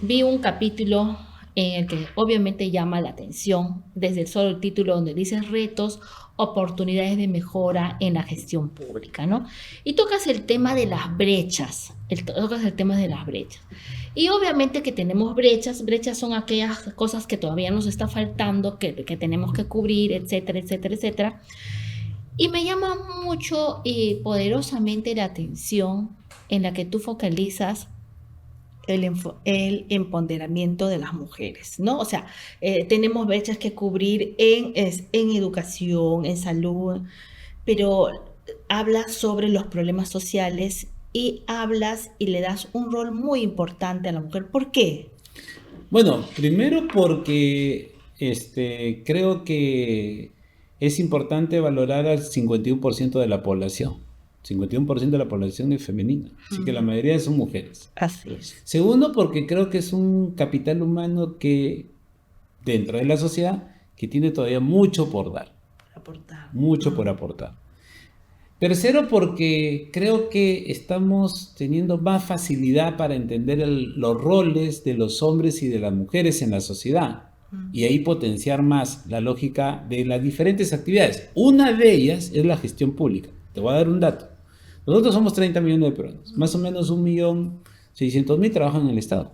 vi un capítulo en el que obviamente llama la atención desde el solo título, donde dices retos, oportunidades de mejora en la gestión pública, ¿no? Y tocas el tema de las brechas, Y obviamente que tenemos brechas son aquellas cosas que todavía nos está faltando, que tenemos que cubrir, etcétera, etcétera, etcétera. Y me llama mucho y poderosamente la atención en la que tú focalizas el empoderamiento de las mujeres, ¿no? O sea, tenemos brechas que cubrir en educación, en salud, pero hablas sobre los problemas sociales y hablas y le das un rol muy importante a la mujer. ¿Por qué? Bueno, primero porque creo que es importante valorar al 51% de la población. 51% de la población es femenina, así que la mayoría son mujeres. Así es. Segundo, porque creo que es un capital humano que, dentro de la sociedad, que tiene todavía mucho por dar. Mucho por aportar. Tercero, porque creo que estamos teniendo más facilidad para entender los roles de los hombres y de las mujeres en la sociedad. Y ahí potenciar más la lógica de las diferentes actividades. Una de ellas es la gestión pública. Te voy a dar un dato. Nosotros somos 30 millones de peruanos. Más o menos 1.600.000 trabajan en el Estado.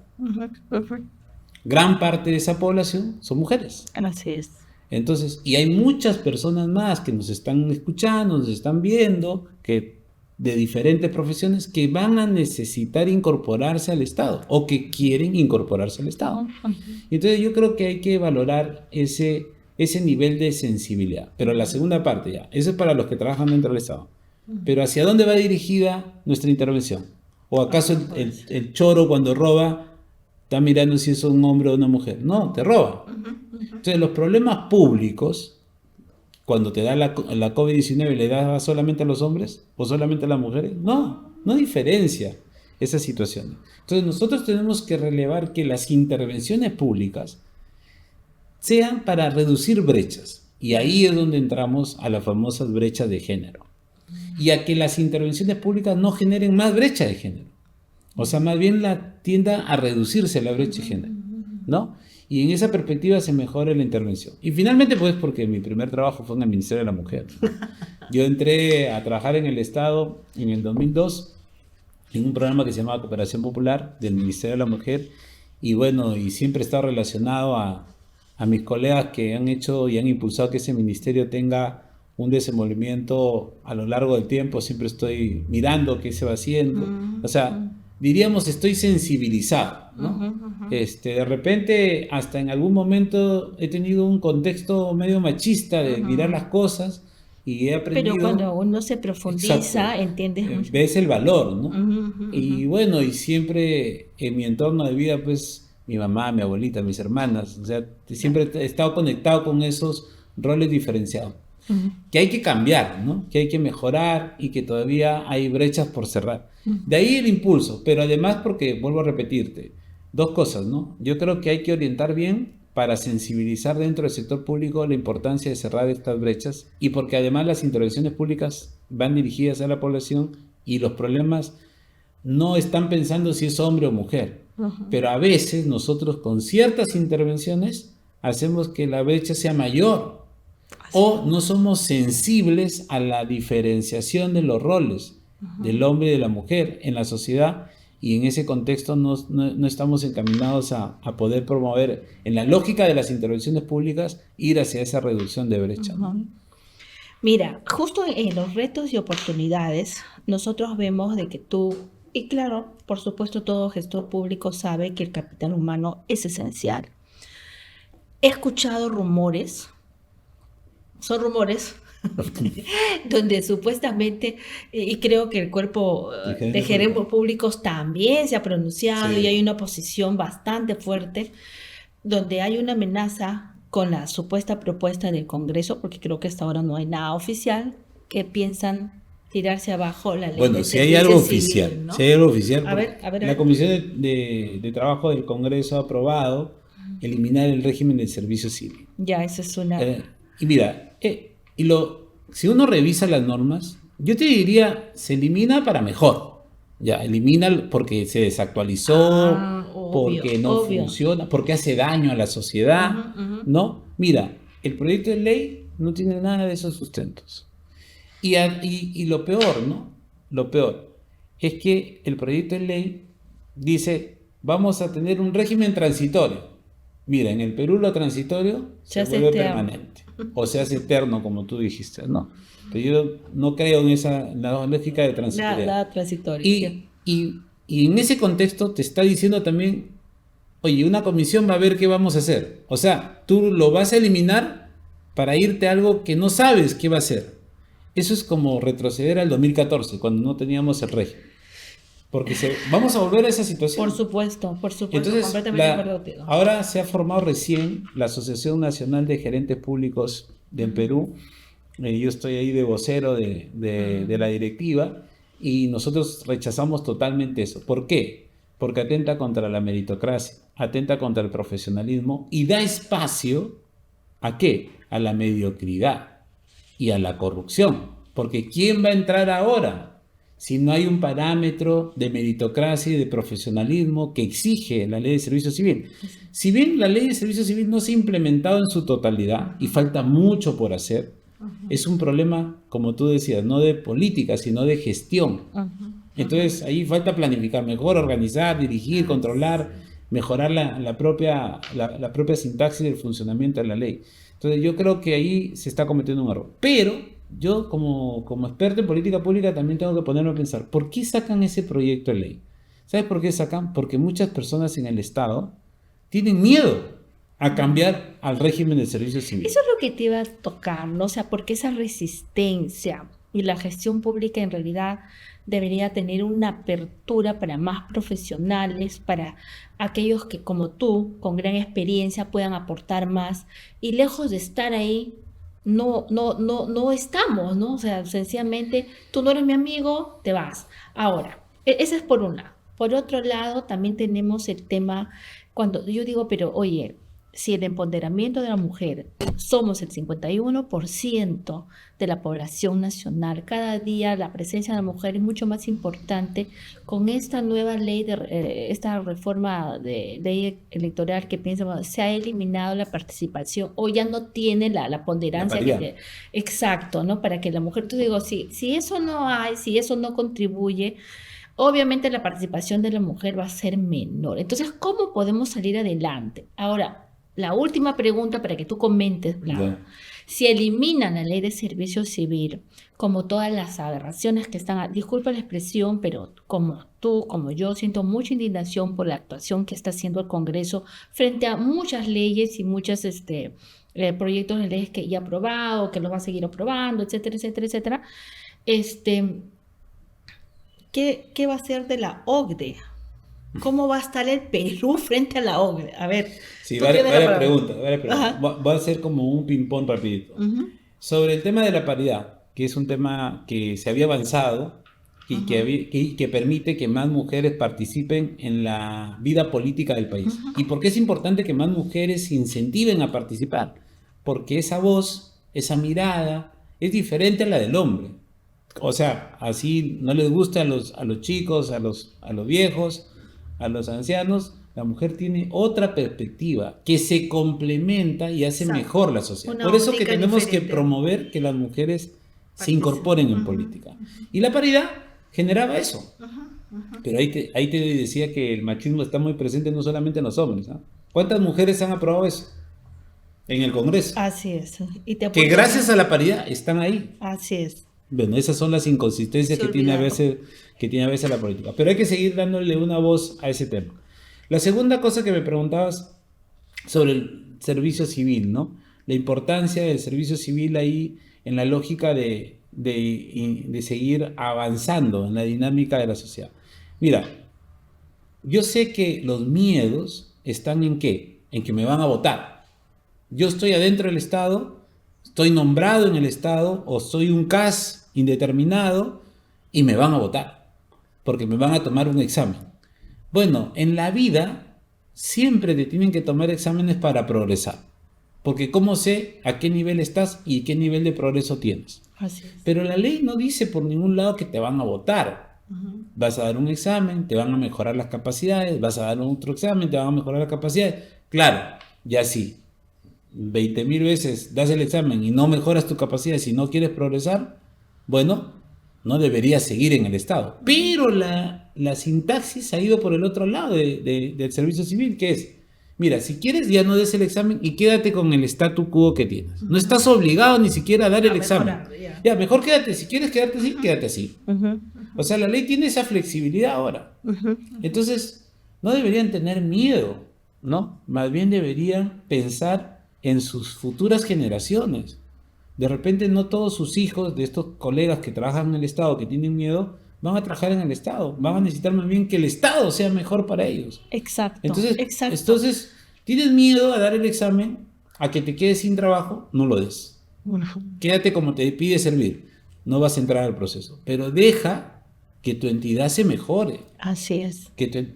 Gran parte de esa población son mujeres. Así es. Entonces, y hay muchas personas más que nos están escuchando, nos están viendo, que de diferentes profesiones, que van a necesitar incorporarse al Estado o que quieren incorporarse al Estado. Y entonces yo creo que hay que valorar ese nivel de sensibilidad. Pero la segunda parte ya, eso es para los que trabajan dentro del Estado. Pero ¿hacia dónde va dirigida nuestra intervención? ¿O acaso el choro, cuando roba, está mirando si es un hombre o una mujer? No, te roba. Entonces los problemas públicos, cuando te da la COVID-19, ¿le da solamente a los hombres o solamente a las mujeres? No diferencia esa situación. Entonces nosotros tenemos que relevar que las intervenciones públicas sean para reducir brechas. Y ahí es donde entramos a las famosas brechas de género. Y a que las intervenciones públicas no generen más brecha de género. O sea, más bien tienda a reducirse la brecha de género, ¿no? Y en esa perspectiva se mejora la intervención. Y finalmente, pues, porque mi primer trabajo fue en el Ministerio de la Mujer. Yo entré a trabajar en el Estado en el 2002, en un programa que se llamaba Cooperación Popular del Ministerio de la Mujer. Y bueno, y siempre he estado relacionado a mis colegas que han hecho y han impulsado que ese ministerio tenga un desenvolvimiento a lo largo del tiempo. Siempre estoy mirando qué se va haciendo. O sea, diríamos, estoy sensibilizado, ¿no? De repente, hasta en algún momento he tenido un contexto medio machista de mirar las cosas y he aprendido. Pero cuando uno se profundiza, entiendes. Ves el valor, ¿no? Y bueno, y siempre en mi entorno de vida, pues, mi mamá, mi abuelita, mis hermanas, o sea, siempre he estado conectado con esos roles diferenciados. Que hay que cambiar, ¿no? Que hay que mejorar y que todavía hay brechas por cerrar. De ahí el impulso, pero además porque, vuelvo a repetirte, dos cosas, ¿no? Yo creo que hay que orientar bien para sensibilizar dentro del sector público la importancia de cerrar estas brechas, y porque además las intervenciones públicas van dirigidas a la población y los problemas no están pensando si es hombre o mujer. Pero a veces nosotros con ciertas intervenciones hacemos que la brecha sea mayor. O no somos sensibles a la diferenciación de los roles del hombre y de la mujer en la sociedad, y en ese contexto no estamos encaminados a poder promover, en la lógica de las intervenciones públicas, ir hacia esa reducción de brecha. Mira, justo en los retos y oportunidades, nosotros vemos de que tú, y claro, por supuesto todo gestor público sabe que el capital humano es esencial. He escuchado rumores, son rumores, donde supuestamente, y creo que el cuerpo de gerentes públicos también se ha pronunciado y Sí. hay una posición bastante fuerte, donde hay una amenaza con la supuesta propuesta del Congreso, porque creo que hasta ahora no hay nada oficial, que piensan tirarse abajo la ley Bueno, de si hay servicio algo civil, oficial, ¿no? si hay algo oficial, A ver, a ver. la Comisión de Trabajo del Congreso ha aprobado eliminar el régimen del servicio civil. Ya, eso es una... Y mira, si uno revisa las normas, yo te diría, se elimina para mejor. Ya, elimina porque se desactualizó, Obvio, porque no obvio. funciona, porque hace daño a la sociedad, Ujú, ujú. ¿no? Mira, el proyecto de ley no tiene nada de esos sustentos. Y lo peor, ¿no? Lo peor es que el proyecto de ley dice, vamos a tener un régimen transitorio. Mira, en el Perú lo transitorio se hace vuelve eterno. permanente o se hace eterno, como tú dijiste, ¿no? Pero yo no creo en la lógica de transitoriedad. La transitoria. Y en ese contexto te está diciendo también, oye, una comisión va a ver qué vamos a hacer. O sea, tú lo vas a eliminar para irte a algo que no sabes qué va a hacer. Eso es como retroceder al 2014, cuando no teníamos el régimen. Porque vamos a volver a esa situación. Por supuesto, Entonces, completamente de acuerdo contigo. ahora se ha formado recién la Asociación Nacional de Gerentes Públicos del Perú. Yo estoy ahí de vocero de la directiva y nosotros rechazamos totalmente eso. ¿Por qué? Porque atenta contra la meritocracia, atenta contra el profesionalismo y da espacio ¿a qué? A la mediocridad y a la corrupción. Porque ¿quién va a entrar ahora si no hay un parámetro de meritocracia y de profesionalismo que exige la ley de servicio civil? Si bien la ley de servicio civil no se ha implementado en su totalidad y falta mucho por hacer, es un problema, como tú decías, no de política, sino de gestión. Entonces ahí falta planificar mejor, organizar, dirigir, controlar, mejorar la propia sintaxis del funcionamiento de la ley. Entonces yo creo que ahí se está cometiendo un error. Pero yo como experto en política pública también tengo que ponerme a pensar, ¿por qué sacan ese proyecto de ley? ¿Sabes por qué sacan? Porque muchas personas en el Estado tienen miedo a cambiar al régimen del servicio civil. Eso es lo que te iba a tocar, ¿no? O sea, porque esa resistencia y la gestión pública en realidad debería tener una apertura para más profesionales, para aquellos que como tú, con gran experiencia, puedan aportar más. Y lejos de estar ahí, no estamos, ¿no? O sea, sencillamente, tú no eres mi amigo, te vas. Ahora, ese es por un lado. Por otro lado, también tenemos el tema, cuando yo digo, pero oye, si el empoderamiento de la mujer somos el 51% de la población nacional, cada día la presencia de la mujer es mucho más importante. Con esta nueva ley, esta reforma de ley electoral que piensa, bueno, se ha eliminado la participación o ya no tiene la ponderancia. Exacto, ¿no? Para que la mujer, tú digo, si eso no hay, si eso no contribuye, obviamente la participación de la mujer va a ser menor. Entonces, ¿cómo podemos salir adelante? Ahora, la última pregunta para que tú comentes, Vlado. Ya. Si eliminan la ley de servicio civil, como todas las aberraciones que están, disculpa la expresión, pero como tú, como yo, siento mucha indignación por la actuación que está haciendo el Congreso frente a muchas leyes y muchos proyectos de leyes que ya ha aprobado, que los va a seguir aprobando, etcétera, etcétera, etcétera. ¿Qué va a hacer de la OCDE? ¿Cómo va a estar el Perú frente a la OCDE? A ver. Sí, tú varias tienes la preguntas. Ajá. Va a ser como un ping-pong rapidito. Ujú. Sobre el tema de la paridad, que es un tema que se había avanzado y que permite que más mujeres participen en la vida política del país. ¿Y por qué es importante que más mujeres se incentiven a participar? Porque esa voz, esa mirada, es diferente a la del hombre. O sea, así no les gusta a los chicos, a los viejos, a los ancianos. La mujer tiene otra perspectiva que se complementa y hace Exacto. mejor la sociedad. Una Por eso que óptica tenemos que diferente. promover que las mujeres se Participen. incorporen en Ujú. política. Y la paridad generaba eso. Pero ahí te decía que el machismo está muy presente no solamente en los hombres, ¿no? ¿Cuántas mujeres han aprobado eso? en el Congreso, Así es. Y te que apoyan. gracias a la paridad están ahí. Así es. Bueno, esas son las inconsistencias Se que tiene a olvidaron. veces la política. Pero hay que seguir dándole una voz a ese tema. La segunda cosa que me preguntabas sobre el servicio civil, ¿no? La importancia del servicio civil ahí en la lógica de seguir avanzando en la dinámica de la sociedad. Mira, yo sé que los miedos están en qué, en que me van a votar. Yo estoy adentro del Estado, estoy nombrado en el Estado o soy un CAS indeterminado y me van a votar porque me van a tomar un examen. Bueno, en la vida siempre te tienen que tomar exámenes para progresar, porque ¿cómo sé a qué nivel estás y qué nivel de progreso tienes? Así es. Pero la ley no dice por ningún lado que te van a votar. Vas a dar un examen, te van a mejorar las capacidades, vas a dar otro examen, te van a mejorar las capacidades. Claro, ya sí, 20.000 veces das el examen y no mejoras tu capacidad si no quieres progresar, bueno, no deberías seguir en el Estado. Pero la sintaxis ha ido por el otro lado del servicio civil, que es, mira, si quieres ya no des el examen y quédate con el statu quo que tienes. No estás obligado ni siquiera a dar el examen. Ya, mejor quédate, si quieres quedarte así, quédate así. O sea, la ley tiene esa flexibilidad ahora. Entonces, no deberían tener miedo, ¿no? Más bien deberían pensar en sus futuras generaciones. De repente no todos sus hijos de estos colegas que trabajan en el Estado, que tienen miedo, van a trabajar en el Estado. Van a necesitar más bien que el Estado sea mejor para ellos. Exacto. Entonces, tienes miedo a dar el examen, a que te quedes sin trabajo, no lo des. Quédate como te pide servir. No vas a entrar al proceso. Pero deja que tu entidad se mejore. Así es.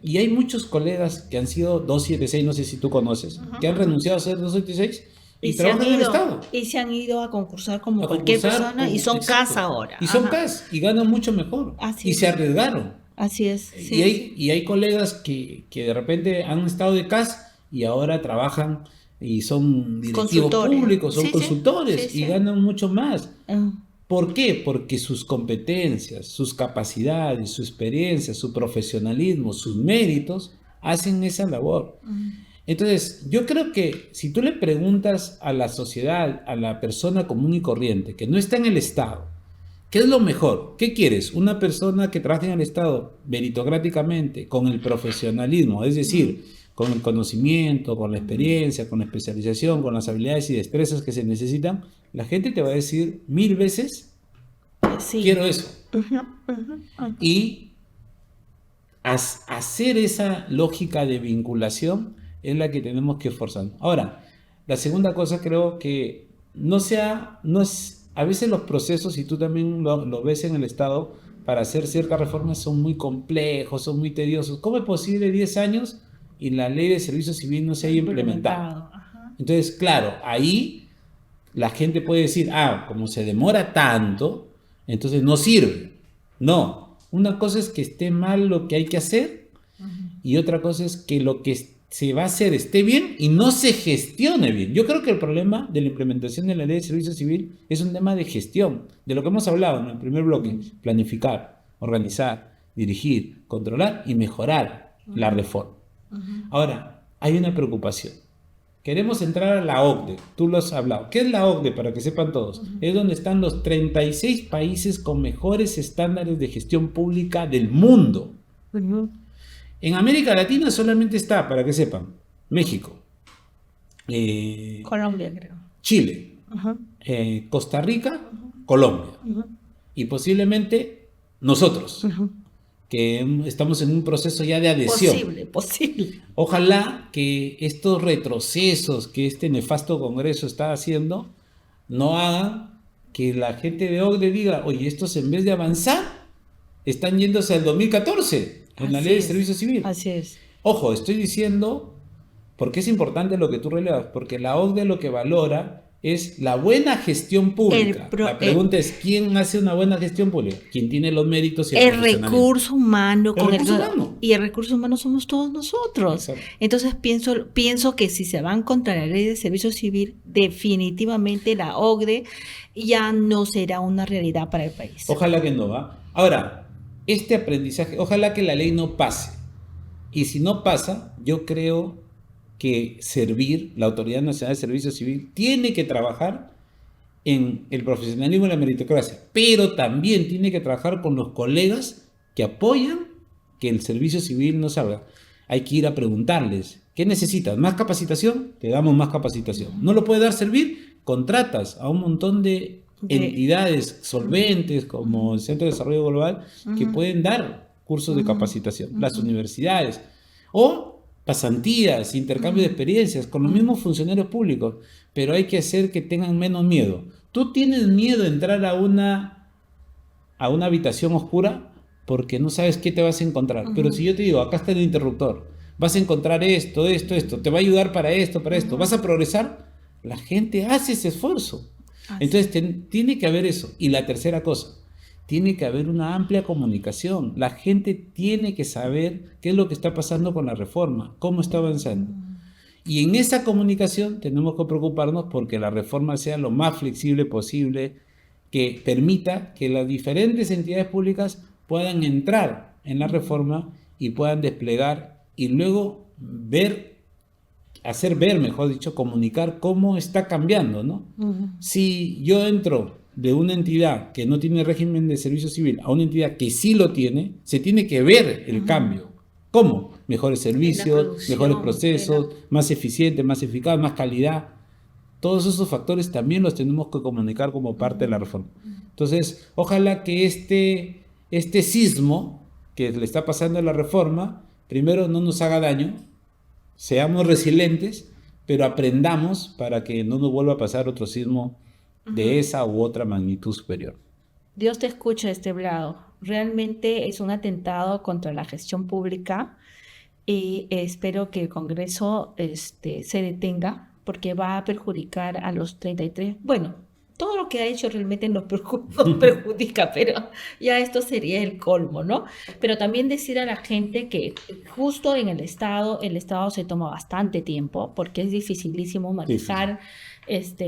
Y hay muchos colegas que han sido 276, no sé si tú conoces, que han renunciado a ser 276 y trabajan en el Estado. Y se han ido a concursar como A cualquier concursar, persona y son exacto. CAS ahora. Y son Ajá. CAS y ganan mucho mejor. Así Y es. se arriesgaron. Así es. Sí. Y hay colegas que de repente han estado de CAS y ahora trabajan y son directivos Consultores. públicos, son Sí, sí. consultores Sí, sí. y ganan mucho más. Ah, ¿Por qué? Porque sus competencias, sus capacidades, su experiencia, su profesionalismo, sus méritos hacen esa labor. Entonces, yo creo que si tú le preguntas a la sociedad, a la persona común y corriente, que no está en el Estado, ¿qué es lo mejor? ¿Qué quieres? Una persona que trabaje en el Estado meritocráticamente, con el profesionalismo, es decir, con el conocimiento, con la experiencia, con la especialización, con las habilidades y destrezas que se necesitan. La gente te va a decir 1000 veces, sí. quiero eso. Ujú, ujú, ujú. Y hacer esa lógica de vinculación es la que tenemos que esforzar. Ahora, la segunda cosa creo que no es, a veces los procesos, y tú también lo ves en el Estado, para hacer ciertas reformas son muy complejos, son muy tediosos. ¿Cómo es posible 10 años y la ley de servicio civil no se haya implementado? Ajá. Entonces, claro, ahí la gente puede decir, como se demora tanto, entonces no sirve. No, una cosa es que esté mal lo que hay que hacer y otra cosa es que lo que se va a hacer esté bien y no se gestione bien. Yo creo que el problema de la implementación de la ley de servicio civil es un tema de gestión, de lo que hemos hablado en el primer bloque: planificar, organizar, dirigir, controlar y mejorar la reforma. Ahora, hay una preocupación. Queremos entrar a la OCDE, tú lo has hablado. ¿Qué es la OCDE? Para que sepan todos. Es donde están los 36 países con mejores estándares de gestión pública del mundo. En América Latina solamente está, para que sepan, México, Colombia, creo. Chile, Ajá. Costa Rica, Colombia y posiblemente nosotros, que estamos en un proceso ya de adhesión. Posible. Ojalá que estos retrocesos que este nefasto Congreso está haciendo no hagan que la gente de OCDE diga, oye, estos en vez de avanzar están yéndose al 2014 en la Así ley de es. servicio civil. Así es. Ojo, estoy diciendo, porque es importante lo que tú relevas, porque la OCDE lo que valora es la buena gestión pública. La pregunta es, ¿quién hace una buena gestión pública? ¿Quién tiene los méritos y el recurso humano? Y el recurso humano somos todos nosotros. Exacto. Entonces pienso que si se van contra la ley de servicio civil, definitivamente la OCDE ya no será una realidad para el país. Ojalá que no, ¿va? Ahora, este aprendizaje, ojalá que la ley no pase. Y si no pasa, yo creo que servir, la Autoridad Nacional de Servicio Civil tiene que trabajar en el profesionalismo y la meritocracia, pero también tiene que trabajar con los colegas que apoyan que el servicio civil no salga. Hay que ir a preguntarles, ¿qué necesitas? ¿Más capacitación? Te damos más capacitación. ¿No lo puede dar servir? Contratas a un montón de entidades solventes como el Centro de Desarrollo Global que pueden dar cursos de capacitación, las universidades, o pasantías, intercambio de experiencias con los mismos funcionarios públicos, pero hay que hacer que tengan menos miedo. Tú tienes miedo de entrar a una habitación oscura porque no sabes qué te vas a encontrar, pero si yo te digo, acá está el interruptor, vas a encontrar esto, te va a ayudar para esto, vas a progresar, la gente hace ese esfuerzo. Entonces tiene que haber eso. Y la tercera cosa, tiene que haber una amplia comunicación. La gente tiene que saber qué es lo que está pasando con la reforma, cómo está avanzando. Y en esa comunicación tenemos que preocuparnos porque la reforma sea lo más flexible posible, que permita que las diferentes entidades públicas puedan entrar en la reforma y puedan desplegar y luego hacer ver, mejor dicho, comunicar cómo está cambiando, ¿no? Si yo entro de una entidad que no tiene régimen de servicio civil a una entidad que sí lo tiene, se tiene que ver el cambio. ¿Cómo? Mejores servicios, mejores procesos, más eficiente, más eficaz, más calidad. Todos esos factores también los tenemos que comunicar como parte de la reforma. Entonces, ojalá que este sismo que le está pasando a la reforma, primero no nos haga daño, seamos resilientes, pero aprendamos para que no nos vuelva a pasar otro sismo de esa u otra magnitud superior. Dios te escucha, Vlado. Realmente es un atentado contra la gestión pública y espero que el Congreso se detenga porque va a perjudicar a los 33. Bueno, todo lo que ha hecho realmente nos perjudica, pero ya esto sería el colmo, ¿no? Pero también decir a la gente que justo en el Estado se toma bastante tiempo porque es dificilísimo manejar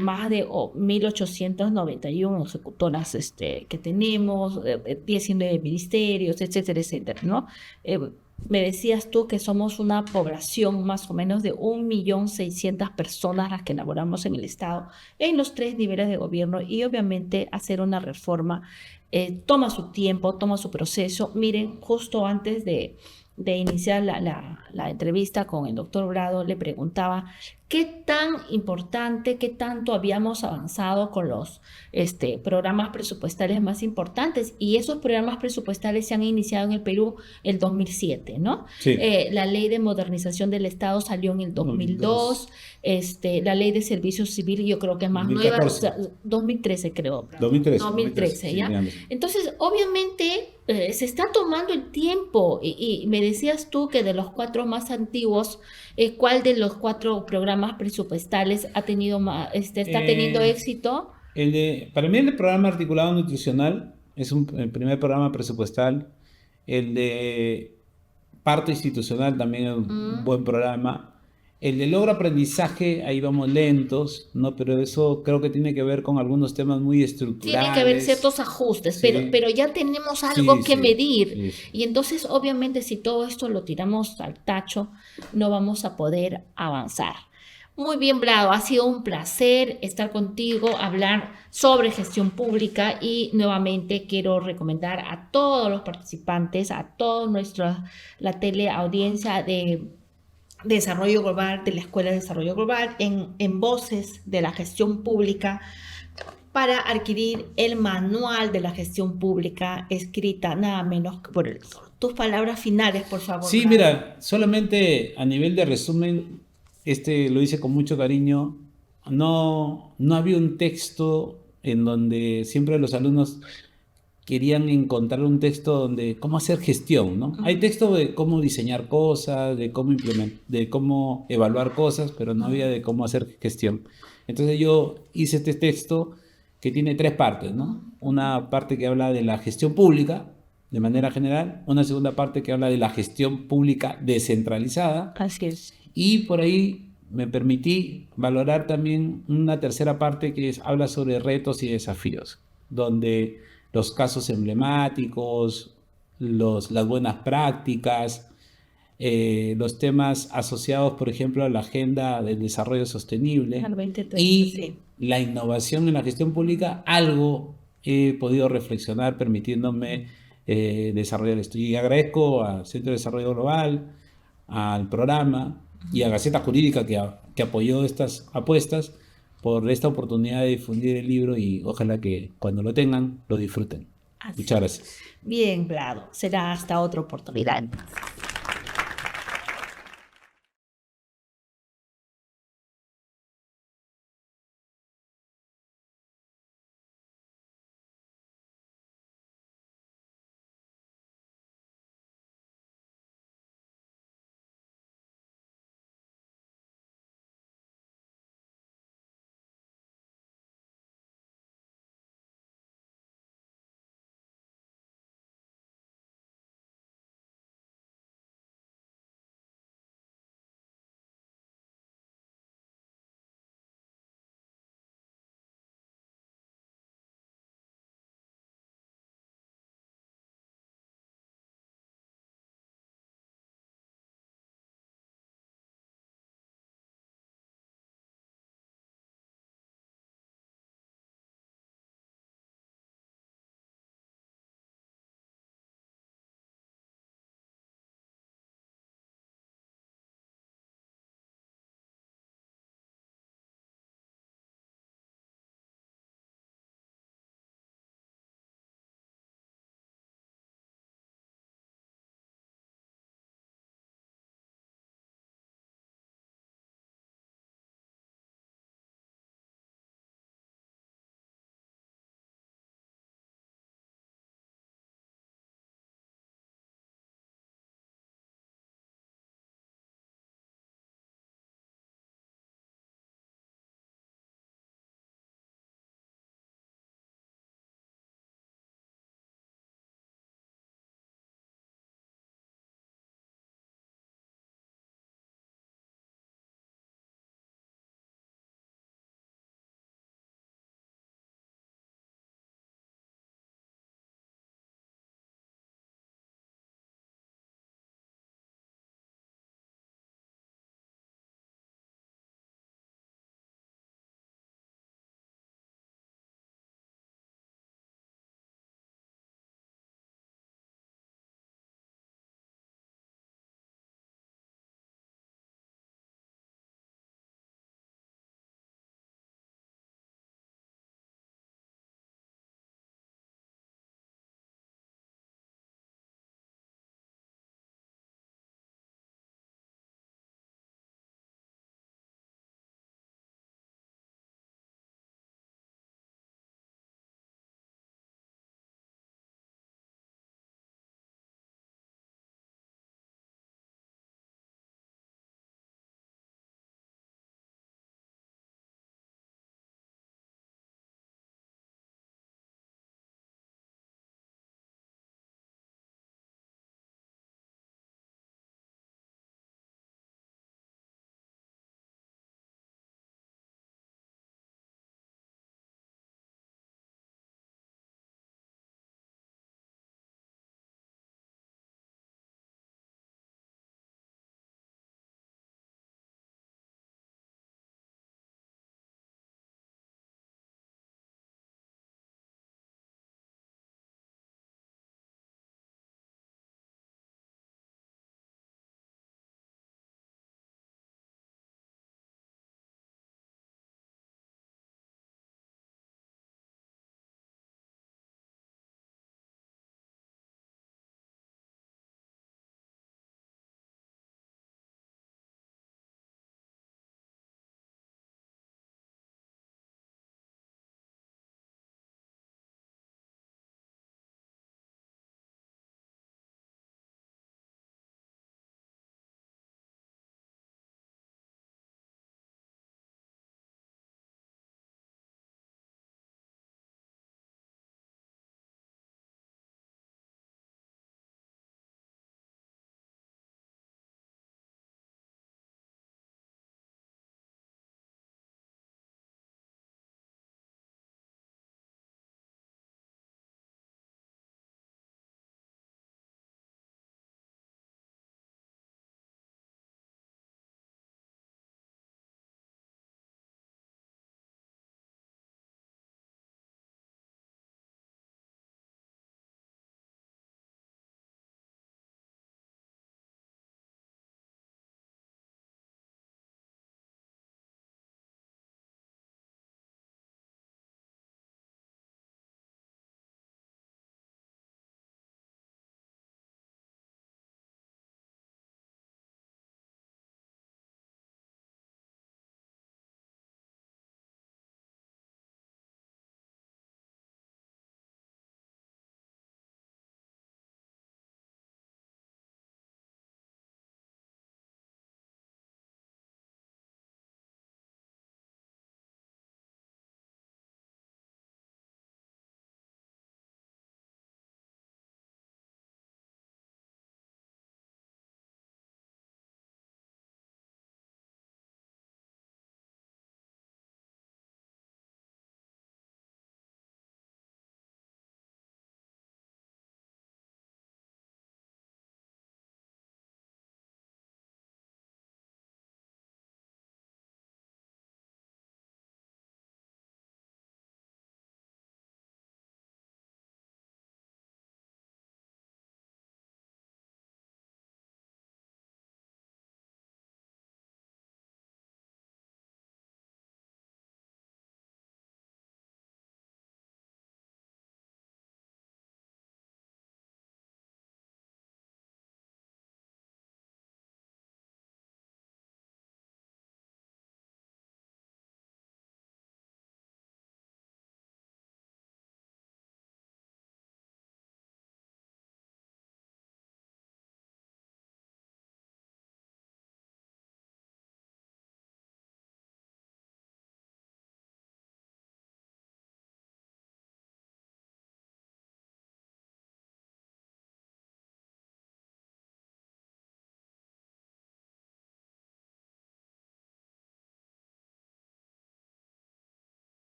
más de 1.891 ejecutoras que tenemos, 19 ministerios, etcétera, etcétera, ¿no? Me decías tú que somos una población más o menos de 1.600.000 personas las que laboramos en el Estado, en los 3 niveles de gobierno, y obviamente hacer una reforma toma su tiempo, toma su proceso. Miren, justo antes de iniciar la entrevista con el doctor Vlado, le preguntaba qué tan importante, qué tanto habíamos avanzado con los programas presupuestales más importantes, y esos programas presupuestales se han iniciado en el Perú el 2007, ¿no? Sí. La ley de modernización del Estado salió en el 2002, la ley de servicio civil yo creo que es más 2014. nueva, 2013 creo. 2013, ¿ya? Sí, entonces, obviamente, se está tomando el tiempo y me decías tú que de los 4 más antiguos, ¿cuál de los 4 programas presupuestales ha tenido está teniendo éxito? Para mí el programa articulado nutricional es el primer programa presupuestal. El de parto institucional también es un buen programa. El de logro aprendizaje, ahí vamos lentos, ¿no? Pero eso creo que tiene que ver con algunos temas muy estructurales. Tiene que haber ciertos ajustes, Sí. pero ya tenemos algo que medir. Sí. Y entonces, obviamente, si todo esto lo tiramos al tacho, no vamos a poder avanzar. Muy bien, Vlado, ha sido un placer estar contigo, hablar sobre gestión pública, y nuevamente quiero recomendar a todos los participantes, a toda la teleaudiencia de Desarrollo Global, de la Escuela de Desarrollo Global, en Voces de la Gestión Pública, para adquirir el manual de la gestión pública escrita nada menos que por tus palabras finales, por favor. Sí, Vlado. mira, solamente a nivel de resumen, lo hice con mucho cariño. No había un texto en donde siempre los alumnos querían encontrar un texto donde cómo hacer gestión, ¿no? Hay texto de cómo diseñar cosas, de cómo de cómo evaluar cosas, pero no había de cómo hacer gestión. Entonces yo hice este texto que tiene 3 partes, ¿no? Una parte que habla de la gestión pública de manera general, una segunda parte que habla de la gestión pública descentralizada. Así es. Y por ahí me permití valorar también una tercera parte que habla sobre retos y desafíos, donde los casos emblemáticos, las buenas prácticas, los temas asociados, por ejemplo, a la agenda del desarrollo sostenible Al 2030, y sí. la innovación en la gestión pública, algo he podido reflexionar permitiéndome desarrollar esto. Y agradezco al Centro de Desarrollo Global, al programa y a Gaceta Jurídica que apoyó estas apuestas por esta oportunidad de difundir el libro y ojalá que cuando lo tengan lo disfruten. Así. Muchas gracias. Bien, Vlado. Será hasta otra oportunidad.